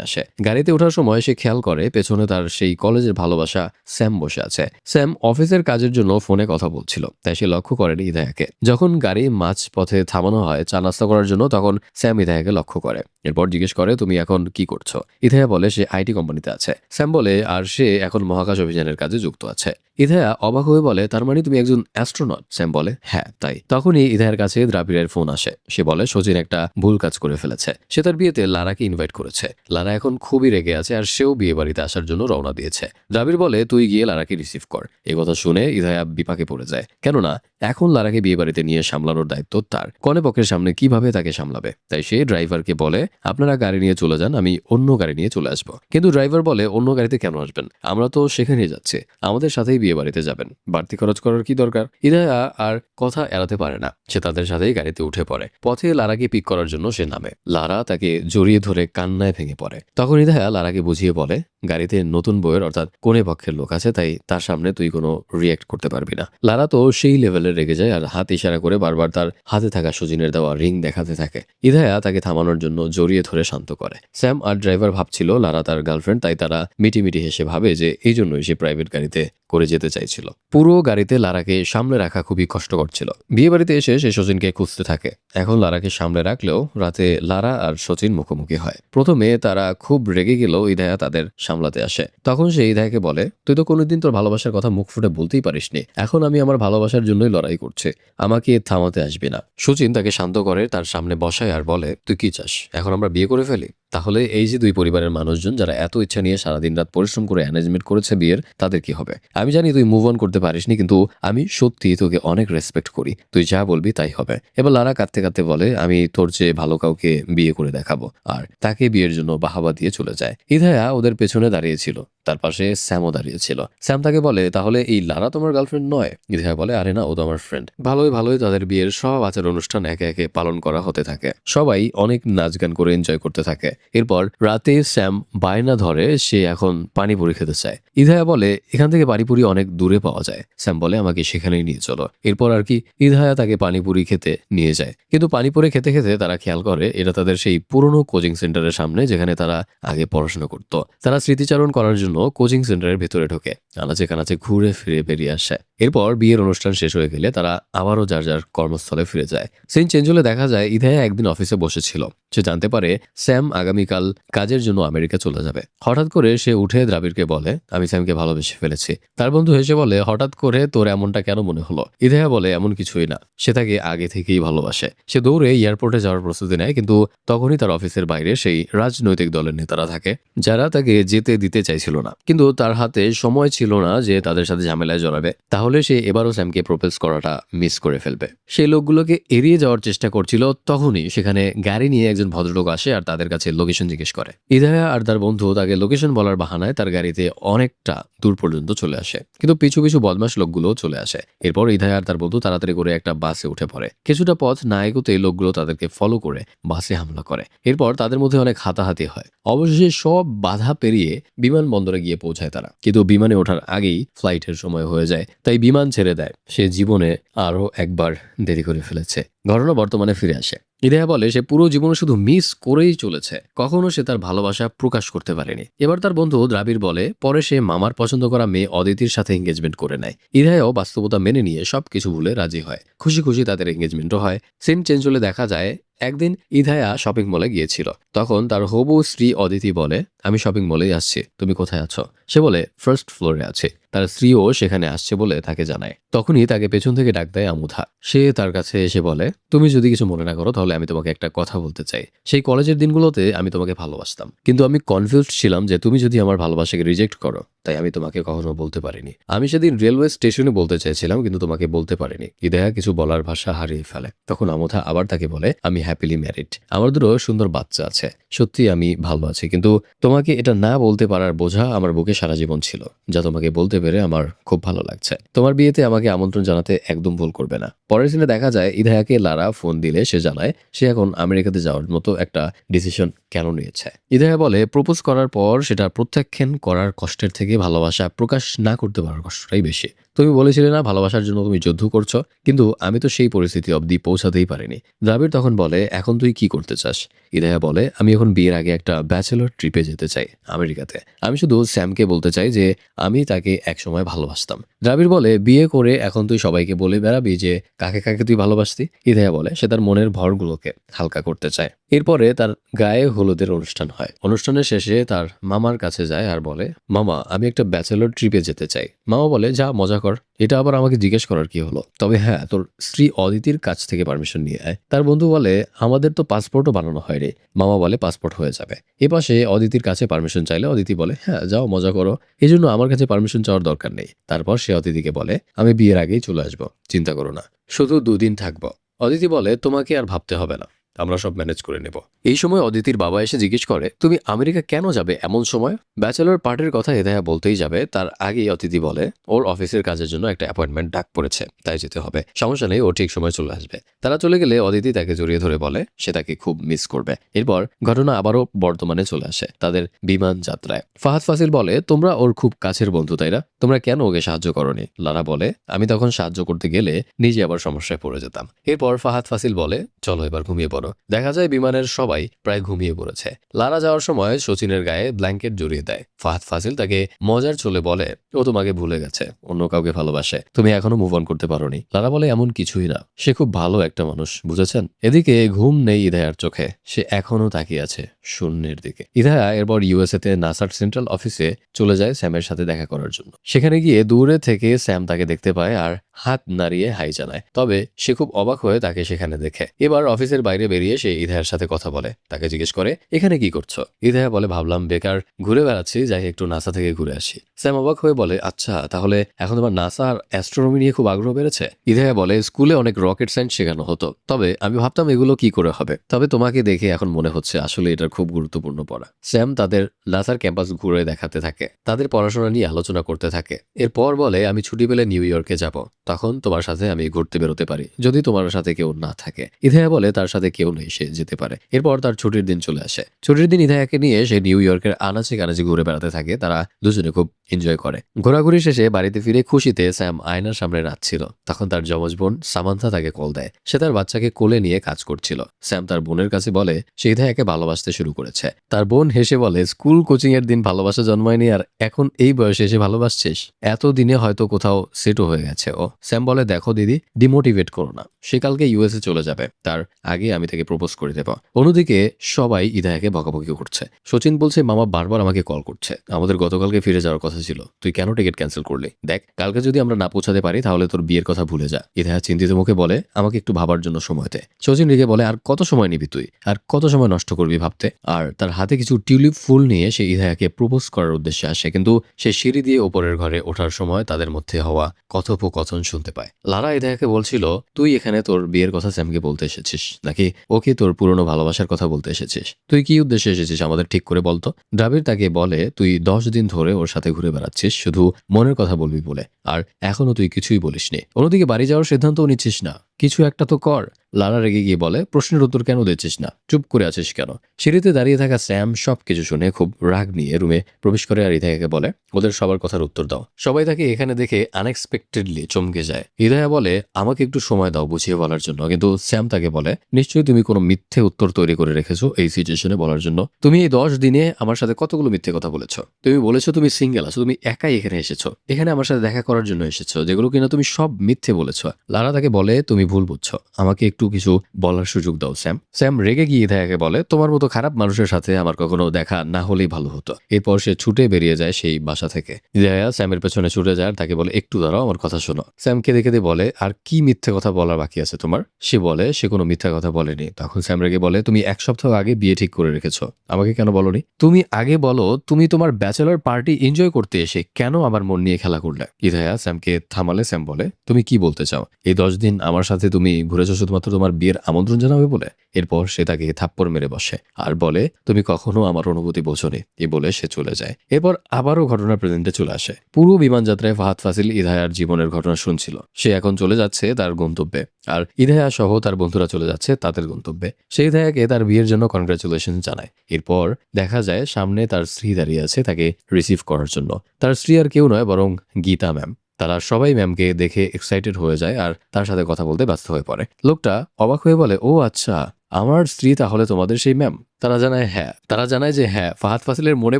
আসে। গাড়িতে ওঠার সময় সে খেয়াল করে পেছনে তার সেই কলেজের ভালোবাসা স্যাম বসে আছে। স্যাম অফিসের কাজের জন্য ফোনে কথা বলছিল, তাই সে লক্ষ্য করেনি ইদায়াকে। যখন গাড়ি মাঝ পথে থামানো হয় চা নাস্তা করার জন্য, তখন স্যাম ইদায়াকে লক্ষ্য করে। এরপর জিজ্ঞেস করে, তুমি এখন কি করছো? ইদায়া বলে সে আইটি কোম্পানিতে আছে। স্যাম বলে, আর সে এখন মহাকাশ অভিযানের কাজে যুক্ত আছে। ইদায়া অবাক হয়ে বলে, তার মানে তুমি একজন অ্যাস্ট্রোনট? স্যাম বলে, হ্যাঁ তাই। তখনই ইদায়ার কাছে দ্রাবিড়ের ফোন আসে। সে বলে সচিন একটা ভুল কাজ করে ফেলেছে, সে তার বিয়েতে লারাকে ইনভাইট করেছে। লারা এখন খুবই রেগে আছে আর সেও বিয়ে বাড়িতে আসার জন্য রওনা দিয়েছে। দ্রাবিড় বলে, তুই গিয়ে লারাকে রিসিভ কর। এই কথা শুনে ইদায়া বিপাকে পড়ে যায়, কেননা এখন লারাকে বিয়ে বাড়িতে নিয়ে সামলানোর দায়িত্ব তার। কনে পক্ষের সামনে কিভাবে তাকে সামলাবে? তাই সে ড্রাইভারকে বলে, আপনারা গাড়ি নিয়ে চলে যান, আমি অন্য গাড়ি নিয়ে চলে আসবো। কিন্তু ড্রাইভার বলে, অন্য গাড়িতে কেন আসবেন? আমরা তো সেখানেই যাচ্ছি, আমাদের সাথেই বিয়ে বাড়িতে যাবেন, বাড়তি খরচ করার কি দরকার? ইদায়া আর কথা এড়াতে পারে না, সে তাদের সাথেই গাড়িতে উঠে পড়ে। পথে লারাকে পিক করার জন্য সে নামে। লারা তাকে জড়িয়ে ধরে কান্নায় ভেঙে পড়ে। তখন ইদায়া লারাকে বুঝিয়ে বলে, গাড়িতে নতুন বউয়ের অর্থাৎ কোনে পক্ষের লোক আছে, তাই তার সামনে তুই কোনো রিয়েক্ট করতে পারবি না। লারা তো সেই লেভেলে রেগে যায় আর হাত ইশারা করে বারবার তার হাতে থাকা সজিনের দেওয়া রিং দেখাতে থাকে। ইদায়া তাকে থামানোর জন্য জড়িয়ে ধরে শান্ত করে। স্যাম আর ড্রাইভার ভাবছিল লারা তার গার্লফ্রেন্ড, তাই তারা মিটিমিটি হেসে ভাবে যে এই জন্যই সে প্রাইভেট গাড়িতে করে যেতে চাইছিল। পুরো গাড়িতে লারাকে সামলে রাখা খুবই কষ্টকর ছিল। বিয়ে বাড়িতে এসে সে সচিনকে খুঁজতে থাকে। এখন লারাকে সামলে রাখলেও রাতে লারা আর সচিন মুখোমুখি হয়। প্রথমে তারা খুব রেগে গেলেও ইদায়া তাদের সামলাতে আসে। তখন সে ইদায়াকে বলে, তুই তো কোনোদিন তোর ভালোবাসার কথা মুখ ফুটে বলতেই পারিসনি, এখন আমি আমার ভালোবাসার জন্যই লড়াই করছি, আমাকে থামাতে আসবি না। সচিন তাকে শান্ত করে তার সামনে বসায় আর বলে, তুই কি চাস, এখন আমরা বিয়ে করে ফেলি? তাহলে এই যে দুই পরিবারের মানুষজন যারা এত ইচ্ছা নিয়ে সারাদিন রাত পরিশ্রম করে অ্যারেঞ্জমেন্ট করেছে বিয়ের, তাদের কি হবে? আমি জানি তুই মুভ অন করতে পারিসনি, কিন্তু আমি সত্যি তোকে অনেক রেসপেক্ট করি, তুই যা বলবি তাই হবে। এবার লারা কাঁদতে কাঁদতে বলে, আমি তোর চেয়ে ভালো কাউকে বিয়ে করে দেখাবো, আর তাকে বিয়ের জন্য বাহাবা দিয়ে চলে যায়। ইদায়া ওদের পেছনে দাঁড়িয়েছিল, তার পাশে স্যামও দাঁড়িয়েছিল। স্যাম তাকে বলে, তাহলে এই লারা তোমার গার্লফ্রেন্ড নয়? ইদায়া বলে, আরে না, ও তো আমার ফ্রেন্ড। ভালোই ভালোই তাদের বিয়ের সব আচার অনুষ্ঠান একে একে পালন করা হতে থাকে। সবাই অনেক নাচ গান করে এনজয় করতে থাকে। এরপর রাতে স্যাম বায়না ধরে সে এখন পানিপুরি খেতে চায়। ইদায়া বলে, এখান থেকে পানিপুরি অনেক দূরে পাওয়া যায়। স্যাম বলে, আমাকে সেখানেই নিয়ে চলো। এরপর আর কি ইদায়া তাকে পানিপুরি খেতে নিয়ে যায়। কিন্তু পানিপুরি খেতে খেতে তারা খেয়াল করে এটা তাদের সেই পুরনো কোচিং সেন্টারের সামনে, যেখানে তারা আগে পড়াশোনা করত। তারা স্মৃতিচারণ করার জন্য কোচিং সেন্টারের ভেতরে ঢোকে, আনাচে কানাচে ঘুরে ফিরে বেরিয়ে আসে। এরপর বিয়ের অনুষ্ঠান শেষ হয়ে গেলে তারা আবারও যার যার কর্মস্থলে ফিরে যায়। সিন চেঞ্জ হলে দেখা যায় ইদায়া একদিন অফিসে বসেছিল। সে জানতে পারে স্যাম আগামী আগামীকাল কাজের জন্য আমেরিকা চলে যাবে। হঠাৎ করে সে উঠে দ্রাবিড়কে বলে, আমি স্যামকে ভালোবেসে ফেলেছি। তার বন্ধু হেসে বলে, হঠাৎ করে তোর এমনটা কেন মনে হলো? ইদায়া বলে, এমন কিছুই না, সে তাকে আগে থেকেই ভালোবাসে। সে দৌড়ে এয়ারপোর্টে যাওয়ার প্রস্তুতি নেয়, কিন্তু তখনই তার অফিসের বাইরে সেই রাজনৈতিক দলের নেতারা থাকে যারা তাকে যেতে দিতে চাইছিল না। কিন্তু তার হাতে সময় ছিল না যে তাদের সাথে ঝামেলায় জড়াবে, তাহলে সে এবারও স্যামকে প্রপোজ করাটা মিস করে ফেলবে। সেই লোকগুলোকে এড়িয়ে যাওয়ার চেষ্টা করছিল, তখনই সেখানে গাড়ি নিয়ে একজন ভদ্রলোক আসে আর তাদের কাছে লোকেশন জিজ্ঞেস করে। ইদায়া আর তার বন্ধু তাকে লোকেশন বলার বাহানায় তার গাড়িতে অনেকটা দূর পর্যন্ত চলে আসে, কিন্তু পিছু পিছু বদমাশ লোকগুলো চলে আসে। এরপর ইদায়া আর তার বন্ধু তাড়াতাড়ি করে একটা বাসে উঠে পড়ে। কিছুটা পথ না এগোতে লোকগুলো তাদেরকে ফলো করে বাসে হামলা করে। এরপর তাদের মধ্যে অনেক হাতাহাতি হয়। অবশেষে সব বাধা পেরিয়ে বিমানবন্দরে গিয়ে পৌঁছায় তারা, কিন্তু বিমানে ওঠার আগেই ফ্লাইটের সময় হয়ে যায়, তাই বিমান ছেড়ে দেয়। সে জীবনে আরো একবার দেরি করে ফেলেছে। ঘটনা বর্তমানে ফিরে আসে। ইদায়া বলে সে পুরো জীবনে শুধু মিস করেই চলেছে, কখনো সে তার ভালোবাসা প্রকাশ করতে পারেনি। এবার তার বন্ধু দ্রাবিড় বলে পরে সে মামার পছন্দ করা মেয়ে অদিতির সাথে এঙ্গেজমেন্ট করে নেয়। ইদায়াও বাস্তবতা মেনে নিয়ে সবকিছু ভুলে রাজি হয়। খুশি খুশি তাদের এঙ্গেজমেন্টও হয়। সিন চেঞ্জ হলে দেখা যায় একদিন ইদায়া শপিং মলে গিয়েছিল। তখন তার হবু স্ত্রী অদিতি বলে, আমি শপিং মলেই আসছি, তুমি কোথায় আছো? সে বলে, ফার্স্ট ফ্লোরে আছে। তার স্ত্রীও সেখানে আসছে বলে তাকে জানায়। তখনই তাকে পেছন থেকে ডাক দেয় আমুথা। সে তার কাছে এসে বলে, তুমি যদি কিছু মনে না করো তাহলে আমি তোমাকে একটা কথা বলতে চাই। সেই কলেজের দিনগুলোতে আমি তোমাকে ভালোবাসতাম, কিন্তু আমি কনফিউজড ছিলাম যে তুমি যদি আমার ভালোবাসাকে রিজেক্ট করো, তাই আমি তোমাকে কখনো বলতে পারিনি। আমি সেদিন রেলওয়ে স্টেশনে বলতে চাইছিলাম, কিন্তু তোমাকে বলতে পারিনি। ইদায়া কিছু বলার ভাষা হারিয়ে ফেলে। তখন আমুথা আবার তাকে বলে, আমি হ্যাপিলি ম্যারিড, আমার দুটো সুন্দর বাচ্চা আছে, সত্যি আমি ভালো আছি, কিন্তু তোমাকে এটা না বলতে পারার বোঝা আমার বুকে সারা জীবন ছিল, যা তোমাকে বলতে পেরে আমার খুব ভালো লাগছে। তোমার বিয়েতে আমাকে আমন্ত্রণ জানাতে একদম ভুল করবে না। পরের দিনে দেখা যায় ইদায়াকে লারা ফোন দিলে সে জানায় সে এখন আমেরিকাতে যাওয়ার মতো একটা ডিসিশন কেন নিয়েছে। ইদায়া বলে, প্রপোজ করার পর সেটা প্রত্যাখ্যান করার কষ্টের থেকে ভালোবাসা প্রকাশ না করতে পারার কষ্টটাই বেশি। তুমি বলেছিলে না ভালোবাসার জন্য তুমি যুদ্ধ করছো, কিন্তু আমি তো সেই পরিস্থিতি অবধি পৌঁছাতেই পারিনি। দ্রাবিড় তখন বলে, এখন তুই কি করতে চাস? ইদায়া বলে, আমি এখন বিয়ের আগে একটা ব্যাচেলর ট্রিপে যেতে চাই আমেরিকাতে। আমি শুধু স্যামকে বলতে চাই যে আমি তাকে একসময় ভালোবাসতাম। দ্রাবিড় বলে, বিয়ে করে এখন তুই সবাইকে বলে বেড়াবি যে কাকে কাকে তুই ভালোবাসতি? ইদায়া বলে সে তার মনের ভরগুলোকে হালকা করতে চায়। এরপরে তার গায়ে হলুদের অনুষ্ঠান হয়। অনুষ্ঠানের শেষে তার মামার কাছে যায় আর বলে, মামা আমি একটা ব্যাচেলর ট্রিপে যেতে চাই। মামা বলে, যা মজা কর, এটা আবার আমাকে জিজ্ঞেস করার কি হলো? তবে হ্যাঁ, তোর স্ত্রী অদিতির কাছ থেকে পারমিশন নিয়ে আয়। তার বন্ধু বলে, আমাদের তো পাসপোর্টও বানানো হয় রে। মামা বলে, পাসপোর্ট হয়ে যাবে। এপাশে অদিতির কাছে পারমিশন চাইলে অদিতি বলে, হ্যাঁ যাও মজা করো, এই জন্য আমার কাছে পারমিশন চাওয়ার দরকার নেই। তারপর সে অদিতিকে বলে, আমি বিয়ের আগেই চলে আসবো, চিন্তা করো না, শুধু 2 দিন থাকবো। অদিতি বলে, তোমাকে আর ভাবতে হবে না, আমরা সব ম্যানেজ করে নেব। এই সময় অদিতির বাবা এসে জিজ্ঞেস করে, তুমি আমেরিকা কেন যাবে এমন সময়? ব্যাচেলর পার্টির কথা ইদায়া বলতেই যাবে, তার আগেই অদিতি বলে ওর অফিসের কাজের জন্য একটা অ্যাপয়েন্টমেন্ট ডাক পড়েছে, তাই যেতে হবে। সমস্যা নেই, ও ঠিক সময় চলে আসবে। তারা চলে গেলে অদিতি তাকে জড়িয়ে ধরে বলে সে তাকে খুব মিস করবে। এরপর ঘটনা আবারও বর্তমানে চলে আসে, তাদের বিমান যাত্রায়। ফাহাদ ফাসিল বলে, তোমরা ওর খুব কাছের বন্ধু তাই না, তোমরা কেন ওকে সাহায্য করনি? লারা বলে, আমি তখন সাহায্য করতে গেলে নিজে আবার সমস্যায় পড়ে যেতাম। এরপর ফাহাদ ফাসিল বলে, চলো এবার ঘুমিয়ে পড়ো। দেখা যায় বিমানের সবাই প্রায় ঘুমিয়ে পড়েছে। লারা যাওয়ার সময় শচীনের গায়ে ব্ল্যাঙ্কেট জড়িয়ে দেয়। ফাহাদ ফাসিল তাকে মজার চলে বলে, ও তোমাকে ভুলে গেছে, অন্য কাউকে ভালোবাসে, তুমি এখনো মুভ অন করতে পারোনি। লারা বলে, এমন কিছুই না, সে খুব ভালো একটা মানুষ, বুঝেছেন? এদিকে ঘুম নেই ইদায়ার চোখে, সে এখনো তাকিয়ে আছে শূন্যের দিকে। ইদায়া এরপর ইউএসএ তে নাসার সেন্ট্রাল অফিসে চলে যায় স্যামের সাথে দেখা করার জন্য। সেখানে গিয়ে দূরে থেকে স্যাম তাকে দেখতে পায় আর হাত নাড়িয়ে হাই জানায়। তবে সে খুব অবাক হয়ে তাকে সেখানে দেখে। এবার অফিসের বাইরে বেরিয়ে সে ইদায়ার সাথে কথা বলে। তাকে জিজ্ঞেস করে, এখানে কি করছো? ইদায়া বলে, ভাবলাম বেকার ঘুরে বেড়াচ্ছি, যাই একটু নাসা থেকে ঘুরে আসি। স্যাম অবাক হয়ে বলে, আচ্ছা তাহলে এখন তোমার নাসা আর অ্যাস্ট্রোনমি নিয়ে খুব আগ্রহ বেড়েছে? ইদায়া বলে, স্কুলে অনেক রকেট সায়েন্স শেখানো হতো, তবে আমি ভাবতাম এগুলো কি করে হবে, তবে তোমাকে দেখে এখন মনে হচ্ছে আসলে এটার খুব গুরুত্বপূর্ণ পড়া। স্যাম তাদের নাসার ক্যাম্পাস ঘুরে দেখাতে থাকে, তাদের পড়াশোনা নিয়ে আলোচনা করতে থাকে। এরপর বলে, আমি ছুটি পেলে নিউ ইয়র্কে যাব, তখন তোমার সাথে আমি ঘুরতে বেরোতে পারি যদি তোমার সাথে কেউ না থাকে। ইদায়া বলে তার সাথে কেউ নেই, সে যেতে পারে। এরপর তার ছুটির দিন চলে আসে। ছুটির দিন ইদায়াকে নিয়ে সে নিউ ইয়র্কের আনাচে কানাচে ঘুরে বেড়াতে থাকে। তারা দুজনে খুব এনজয় করে। ঘোরাঘুরি শেষে বাড়িতে ফিরে খুশিতে স্যাম আয়নার সামনে নাচছিল। তখন তার যমজ বোন সামান্থা তাকে কল দেয়। সে তার বাচ্চাকে কোলে নিয়ে কাজ করছিল। স্যাম তার বোনের কাছে বলে সে ইদায়াকে ভালোবাসতে শুরু করেছে। তার বোন হেসে বলে, স্কুল কোচিং এর দিন ভালোবাসা জন্মায়নি আর এখন এই বয়সে এসে ভালোবাসছিস? এতদিনে হয়তো কোথাও সেটও হয়ে গেছে ও। স্যাম বলে, দেখো দিদি, ডিমোটিভেট করো না, সে কালকে ইউএসএ চলে যাবে, তার আগে আমি তাকে থেকে প্রপোজ করে দেব। অন্যদিকে সবাই ইদায়াকে বকাবকি করছে। সচিন বলছে মামা বারবার আমাকে কল করছে, আমাদের গতকালকে ফিরে যাওয়ার কথা ছিল, তুই কেন টিকিট ক্যান্সেল করলি? দেখ কালকে যদি আমরা না পৌঁছাতে পারি তাহলে তোর বিয়ের কথা ভুলে যা। ইদায়া চিন্তিত মুখে বলে আমাকে একটু ভাবার জন্য সময় দে। সচিন রেগে বলে আর কত সময় নিবি তুই, আর কত সময় নষ্ট করবি ভাবতে? আর তার হাতে কিছু টিউলিপ ফুল নিয়ে সে ইদায়াকে প্রপোজ করার উদ্দেশ্যে আসে, কিন্তু সে সিঁড়ি দিয়ে ওপরের ঘরে ওঠার সময় তাদের মধ্যে হওয়া কথোপকথন শুনতে পায়। লারা ইদায়াকে বলছিল তুই এখানে তোর বিয়ের কথা স্যামকে বলতে এসেছিস নাকি ওকে তোর পুরনো ভালোবাসার কথা বলতে এসেছিস? তুই কি উদ্দেশ্যে এসেছিস আমাদের ঠিক করে বলতো। দ্রাবিড় তাকে বলে তুই 10 দিন ধরে ওর সাথে ঘুরে বেড়াচ্ছিস শুধু মনের কথা বলবি বলে, আর এখনো তুই কিছুই বলিসনি। অন্যদিকে বাড়ি যাওয়ার সিদ্ধান্তও নিচ্ছিস না, কিছু একটা তো কর। লারা রেগে গিয়ে বলে প্রশ্নের উত্তর কেন দিচ্ছিস না, চুপ করে আছিস কেন? সিঁড়িতে দাঁড়িয়ে থাকা স্যাম সবকিছু শুনে খুব রাগ নিয়ে রুমে প্রবেশ করে আর ইদায়াকে বলে ওদের সবার কথার উত্তর দাও। সবাই তাকে এখানে দেখে আনএক্সপেক্টেডলি চমকে যায়। ইদায়া বলে আমাকে একটু সময় দাও বুঝিয়ে বলার জন্য, কিন্তু স্যাম তাকে বলে নিশ্চয়ই তুমি কোনো মিথ্যে উত্তর তৈরি করে রেখেছো এই সিচুয়েশনে বলার জন্য। তুমি এই 10 দিনে আমার সাথে কতগুলো মিথ্যে কথা বলেছো। তুমি বলেছো তুমি সিঙ্গেল আছো, তুমি একাই এখানে এসেছো, এখানে আমার সাথে দেখা করার জন্য এসেছো, যেগুলো কিনা তুমি সব মিথ্যে বলেছো। লারা তাকে বলে তুমি ভুল বুঝছো, আমাকে একটু কিছু বলার সুযোগ দাও স্যাম। স্যাম রেগে গিয়ে ইদায়াকে বলে তোমার মতো খারাপ মানুষের সাথে আমার কখনো দেখা না হলেই ভালো হতো। এরপর সে ছুটে বেরিয়ে যায় সেই বাসা থেকে। ইদায়া স্যামের পেছনে ছুটে যায় আর তাকে বলে একটু দাঁড়াও আমার কথা শোনো। স্যাম কেঁদে কেঁদে বলে আর কি মিথ্যে কথা বলার বাকি আছে তোমার? সে বলে সে কোনো মিথ্যা কথা বলেনি। তখন স্যাম রেগে বলে তুমি 1 সপ্তাহ আগে বিয়ে ঠিক করে রেখেছো, আমাকে কেন বলনি? তুমি আগে বলো তুমি তোমার ব্যাচেলর পার্টি এনজয় করতে এসে কেন আমার মন নিয়ে খেলা করলে? ইদায়া স্যামকে থামালে। স্যাম বলে তুমি কি বলতে চাও? এই 10 দিন আমার সাথে তুমি ঘুরেছো শুধুমাত্র তোমার বিয়ের আমন্ত্রণ জানাবে বলে? এরপর সে তাকে থাপ্পড় মেরে বসে আর বলে তুমি কখনো আমার অনুভূতি বোঝোনি। এই বলে সে চলে যায়। এরপর আবারও ঘটনা প্রেজেন্টে চলে আসে। পুরো বিমানযাত্রায় ফাহাদ ফাসিল ইদায়ার জীবনের ঘটনা শুনছিল। সে এখন চলে যাচ্ছে তার গন্তব্যে, আর ইদায়া সহ তার বন্ধুরা চলে যাচ্ছে তাদের গন্তব্যে। সে ইদায়াকে তার বিয়ের জন্য কনগ্রাচুলেশন জানায়। এরপর দেখা যায় সামনে তার স্ত্রী দাঁড়িয়ে আছে তাকে রিসিভ করার জন্য। তার স্ত্রী আর কেউ নয় বরং গীতা ম্যাম। তারা সবাই ম্যামকে দেখে এক্সাইটেড হয়ে যায় আর তার সাথে কথা বলতে ব্যস্ত হয়ে পড়ে। লোকটা অবাক হয়ে বলে ও আচ্ছা আমার স্ত্রী তাহলে তোমাদের সেই ম্যাম? তারা জানায় যে হ্যাঁ, ফাহাদ ফাসিলের মনে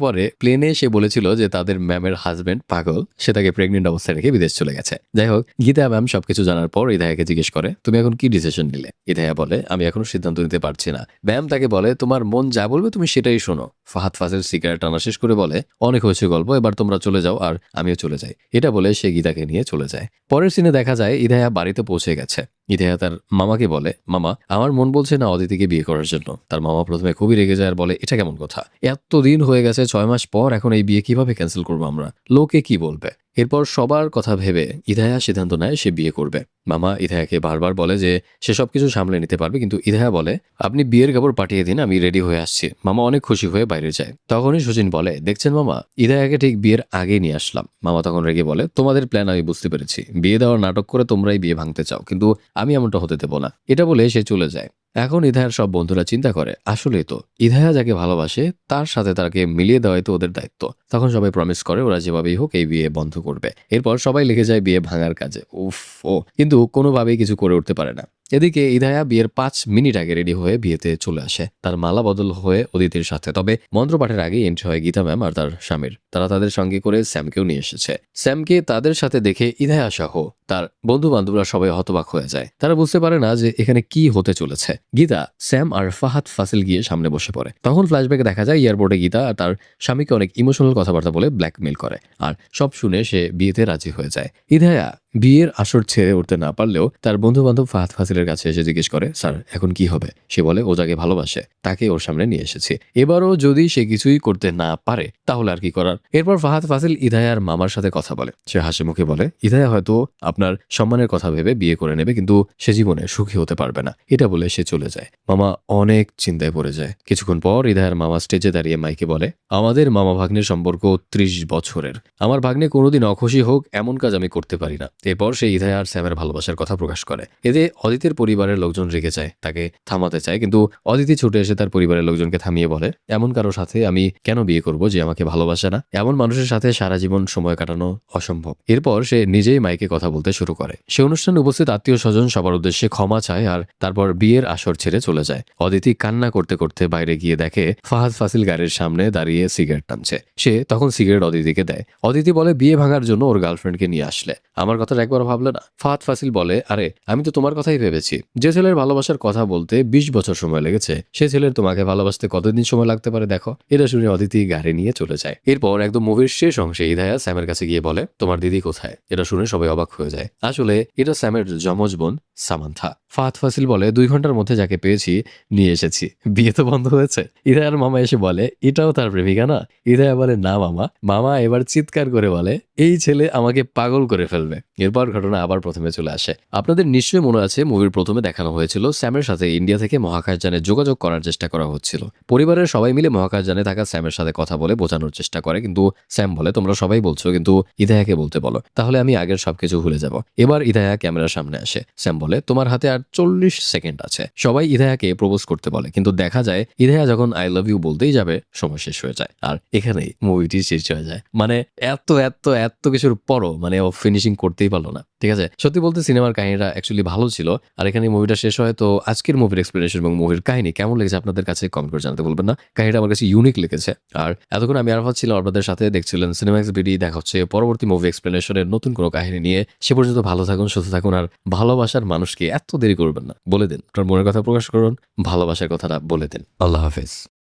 পড়ে প্লেনে সে বলেছিল যে তাদের ম্যামের হাজবেন্ড পাগল, সে তাকে প্রেগনেন্ট অবস্থায় রেখে বিদেশ চলে গেছে। যাই হোক, গীতা ম্যাম সবকিছু জানার পর ইদায়াকে জিজ্ঞেস করে তুমি এখন কি ডিসিশন নিলে? ইদায়া বলে আমি এখনো সিদ্ধান্ত নিতে পারছি না। ম্যাম তাকে বলে তোমার মন যা বলবে তুমি সেটাই শোনো। ফাহাদ ফাসিল সিগারেট টানা শেষ করে বলে অনেক হয়েছে গল্প, এবার তোমরা চলে যাও আর আমিও চলে যাই। এটা বলে সে গীতাকে নিয়ে চলে যায়। পরের সিনে দেখা যায় ইদায়া বাড়িতে পৌঁছে গেছে। ইদায়া তার মামাকে বলে মামা আমার মন বলছে না অদিতিকে বিয়ে করার জন্য। তার মামা প্রথমে খুবই রেগে যায় আর বলে এটা কেমন কথা, এতদিন হয়ে গেছে, 6 মাস পর এখন এই বিয়ে কিভাবে ক্যান্সেল করবো আমরা, লোকে কি বলবে? এরপর সবার কথা ভেবে ইদায়া সিদ্ধান্ত নেয় সে বিয়ে করবে। মামা ইদায়াকে বারবার বলে যে সে সবকিছু সামলে নিতে পারবে, কিন্তু ইদায়া বলে আপনি বিয়ের কাপড় পাঠিয়ে দিন, আমি রেডি হয়ে আসছি। মামা অনেক খুশি হয়ে বাইরে যায়। তখনই সচিন বলে দেখছেন মামা, ইদায়াকে ঠিক বিয়ের আগে নিয়ে আসলাম। মামা তখন রেগে বলে তোমাদের প্ল্যান আমি বুঝতে পেরেছি, বিয়ে দেওয়ার নাটক করে তোমরাই বিয়ে ভাঙতে চাও, কিন্তু আমি এমনটা হতে দেবো না। এটা বলে সে চলে যায়। এখন ইদায়ার সব বন্ধুরা চিন্তা করে আসলেই তো ইদায়া যাকে ভালোবাসে তার সাথে তাকে মিলিয়ে দেওয়াই তো ওদের দায়িত্ব। তখন সবাই প্রমিস করে ওরা যেভাবেই হোক এই বিয়ে বন্ধ করবে। এরপর সবাই লেগে যায় বিয়ে ভাঙার কাজে। উফ ও, কিন্তু কোনোভাবেই কিছু করে উঠতে পারে না। এদিকে ইদায়া বিয়ের 5 মিনিট আগে রেডি হয়ে বিয়েতে চলে আসে, তার মালা বদল হয়ে অদিতির সাথে। তবে মন্ত্রপাঠের আগে এন্ট্রি হয় গীতা ম্যাম আর তার স্বামীর। তারা তাদের সঙ্গে করে স্যামকেও নিয়ে এসেছে। স্যামকে তাদের সাথে দেখে ইদায়া সহ তার বন্ধু বান্ধবরা সবাই হতবাক হয়ে যায়। তারা বুঝতে পারে না যে এখানে কি হতে চলেছে। গীতা, স্যাম আর ফাহাদ ফাসিল গিয়ে সামনে বসে পড়ে। তখন ফ্ল্যাশব্যাকে দেখা যায় এয়ারপোর্টে গীতা আর তার স্বামীকে অনেক ইমোশনাল কথাবার্তা বলে ব্ল্যাকমেল করে, আর সব শুনে সে বিয়েতে রাজি হয়ে যায়। ইদায়া বিয়ের আসর ছেড়ে উঠতে না পারলেও তার বন্ধু বান্ধব ফাহাদ ফাসিলের কাছে এসে জিজ্ঞেস করে স্যার এখন কি হবে? সে বলে ও যাকে ভালোবাসে তাকে ওর সামনে নিয়ে এসেছি, এবারও যদি সে কিছুই করতে না পারে তাহলে আর কি করার। এরপর ফাহাদ ফাসিল ইদায়ার মামার সাথে কথা বলে। সে হাসি মুখে বলে ইদায়া হয়তো আপনার সম্মানের কথা ভেবে বিয়ে করে নেবে, কিন্তু সে জীবনে সুখী হতে পারবে না। এটা বলে সে চলে যায়। মামা অনেক চিন্তায় পড়ে যায়। কিছুক্ষণ পর ইদায়ার মামা স্টেজে দাঁড়িয়ে মাইকে বলে আমাদের মামা ভাগ্নের সম্পর্ক 30 বছরের। আমার ভাগ্নে কোনোদিন অখুশি হোক এমন কাজ আমি করতে পারি না। এরপর সে ইদায়া আর স্যামের ভালোবাসার কথা প্রকাশ করে। এতে অদিতির পরিবারের লোকজন রেগে যায়, তাকে থামাতে চায়, কিন্তু অদিতি ছুটে এসে তার পরিবারের লোকজনকে থামিয়ে বলে এমন কারোর সাথে আমি কেন বিয়ে করব যে আমাকে ভালোবাসে না? এমন মানুষের সাথে সারা জীবন সময় কাটানো অসম্ভব। এরপর সে নিজেই মাইকে কথা বলতে শুরু করে। সে অনুষ্ঠানে উপস্থিত আত্মীয় স্বজন সবার উদ্দেশ্যে ক্ষমা চায় আর তারপর বিয়ের আসর ছেড়ে চলে যায়। অদিতি কান্না করতে করতে বাইরে গিয়ে দেখে ফাহাদ ফাসিল গাড়ির সামনে দাঁড়িয়ে সিগারেট টানছে। সে তখন সিগারেট অদিতিকে দেয়। অদিতি বলে বিয়ে ভাঙার জন্য ওর গার্লফ্রেন্ডকে নিয়ে আসলে। আমার কথা কথাটা একবার ভাবলে না? ফাহাদ ফাসিল বলে, আরে আমি তো তোমার কথাই ভেবেছি। যে ছেলের ভালোবাসার কথা বলতে 20 বছর সময় লেগেছে, সে ছেলের তোমাকে ভালোবাসতে কতদিন সময় লাগতে পারে দেখো। এটা শুনে অদিতি গাড়ি নিয়ে চলে যায়। এরপর একদম মুভির শেষ অংশে ইদায়া স্যামের কাছে গিয়ে বলে, তোমার দিদি কোথায়? এটা শুনে সবাই অবাক হয়ে যায়। আসলে এটা স্যামের যমজ বোন সামান্থা। ফাহাদ ফাসিল বলে, 2 ঘন্টার মধ্যে যাকে পেয়েছি নিয়ে এসেছি। বিয়ে তো বন্ধ হয়েছে। ইদায়ার মামা এসে বলে, এটাও তার প্রেমিকা না? ইদায়া বলে, না মামা। মামা এবার চিৎকার করে বলে, এই ছেলে আমাকে পাগল করে ফেলবে। এরপর ঘটনা আবার প্রথমে চলে আসে। আপনাদের নিশ্চয়ই মনে আছে মুভির প্রথমে দেখানো হয়েছিল স্যামের সাথে ইন্ডিয়া থেকে মহাকাশযানে যোগাযোগ করার চেষ্টা করা হচ্ছিল। পরিবারের সবাই মিলে মহাকাশযানে থাকা স্যামের সাথে কথা বলে বোঝানোর চেষ্টা করে, কিন্তু স্যাম বলে, তোমরা সবাই বলছো কিন্তু ইদায়াকে বলতে বলো, তাহলে আমি আগের সবকিছু ভুলে যাব। এবার ইদায়া ক্যামেরার সামনে আসে। স্যাম বলে, তোমার হাতে আর 40 সেকেন্ড আছে। সবাই ইদায়াকে প্রপোজ করতে বলে, কিন্তু দেখা যায় ইদায়া যখন আই লাভ ইউ বলতেই যাবে সময় শেষ হয়ে যায়। আর এখানেই মুভিটি শেষ হয়ে যায়। মানে এত এত এত কিছুর পরও মানে ও ফিনিশিং করতেই পারলো না। ঠিক আছে, সত্যি বলতে সিনেমার কাহিনীটা অ্যাকচুয়ালি ভালো ছিল। আর এখানে মুভিটা শেষ হয়। তো আজকের মুভির এক্সপ্লেনেশন এবং মুভির কাহিনী কেমন লেগেছে আপনাদের কাছে কমেন্ট করে জানাতে বলবেন না। কাহিনীটা আমার কাছে ইউনিক লেগেছে। আর এতক্ষণ আমি আরাফাত ছিলাম আপনাদের সাথে, দেখছিলেন সিনেম্যাক্স বিডি। দেখা হচ্ছে পরবর্তী মুভি এক্সপ্লেনেশনের নতুন কোনো কাহিনী নিয়ে। সে পর্যন্ত ভালো থাকুন, সুস্থ থাকুন। আর ভালোবাসার মানুষকে এত দেরি করবেন না, বলে দিন আপনার মনের কথা প্রকাশ করুন, ভালোবাসার কথাটা বলে দিন। আল্লাহ হাফেজ।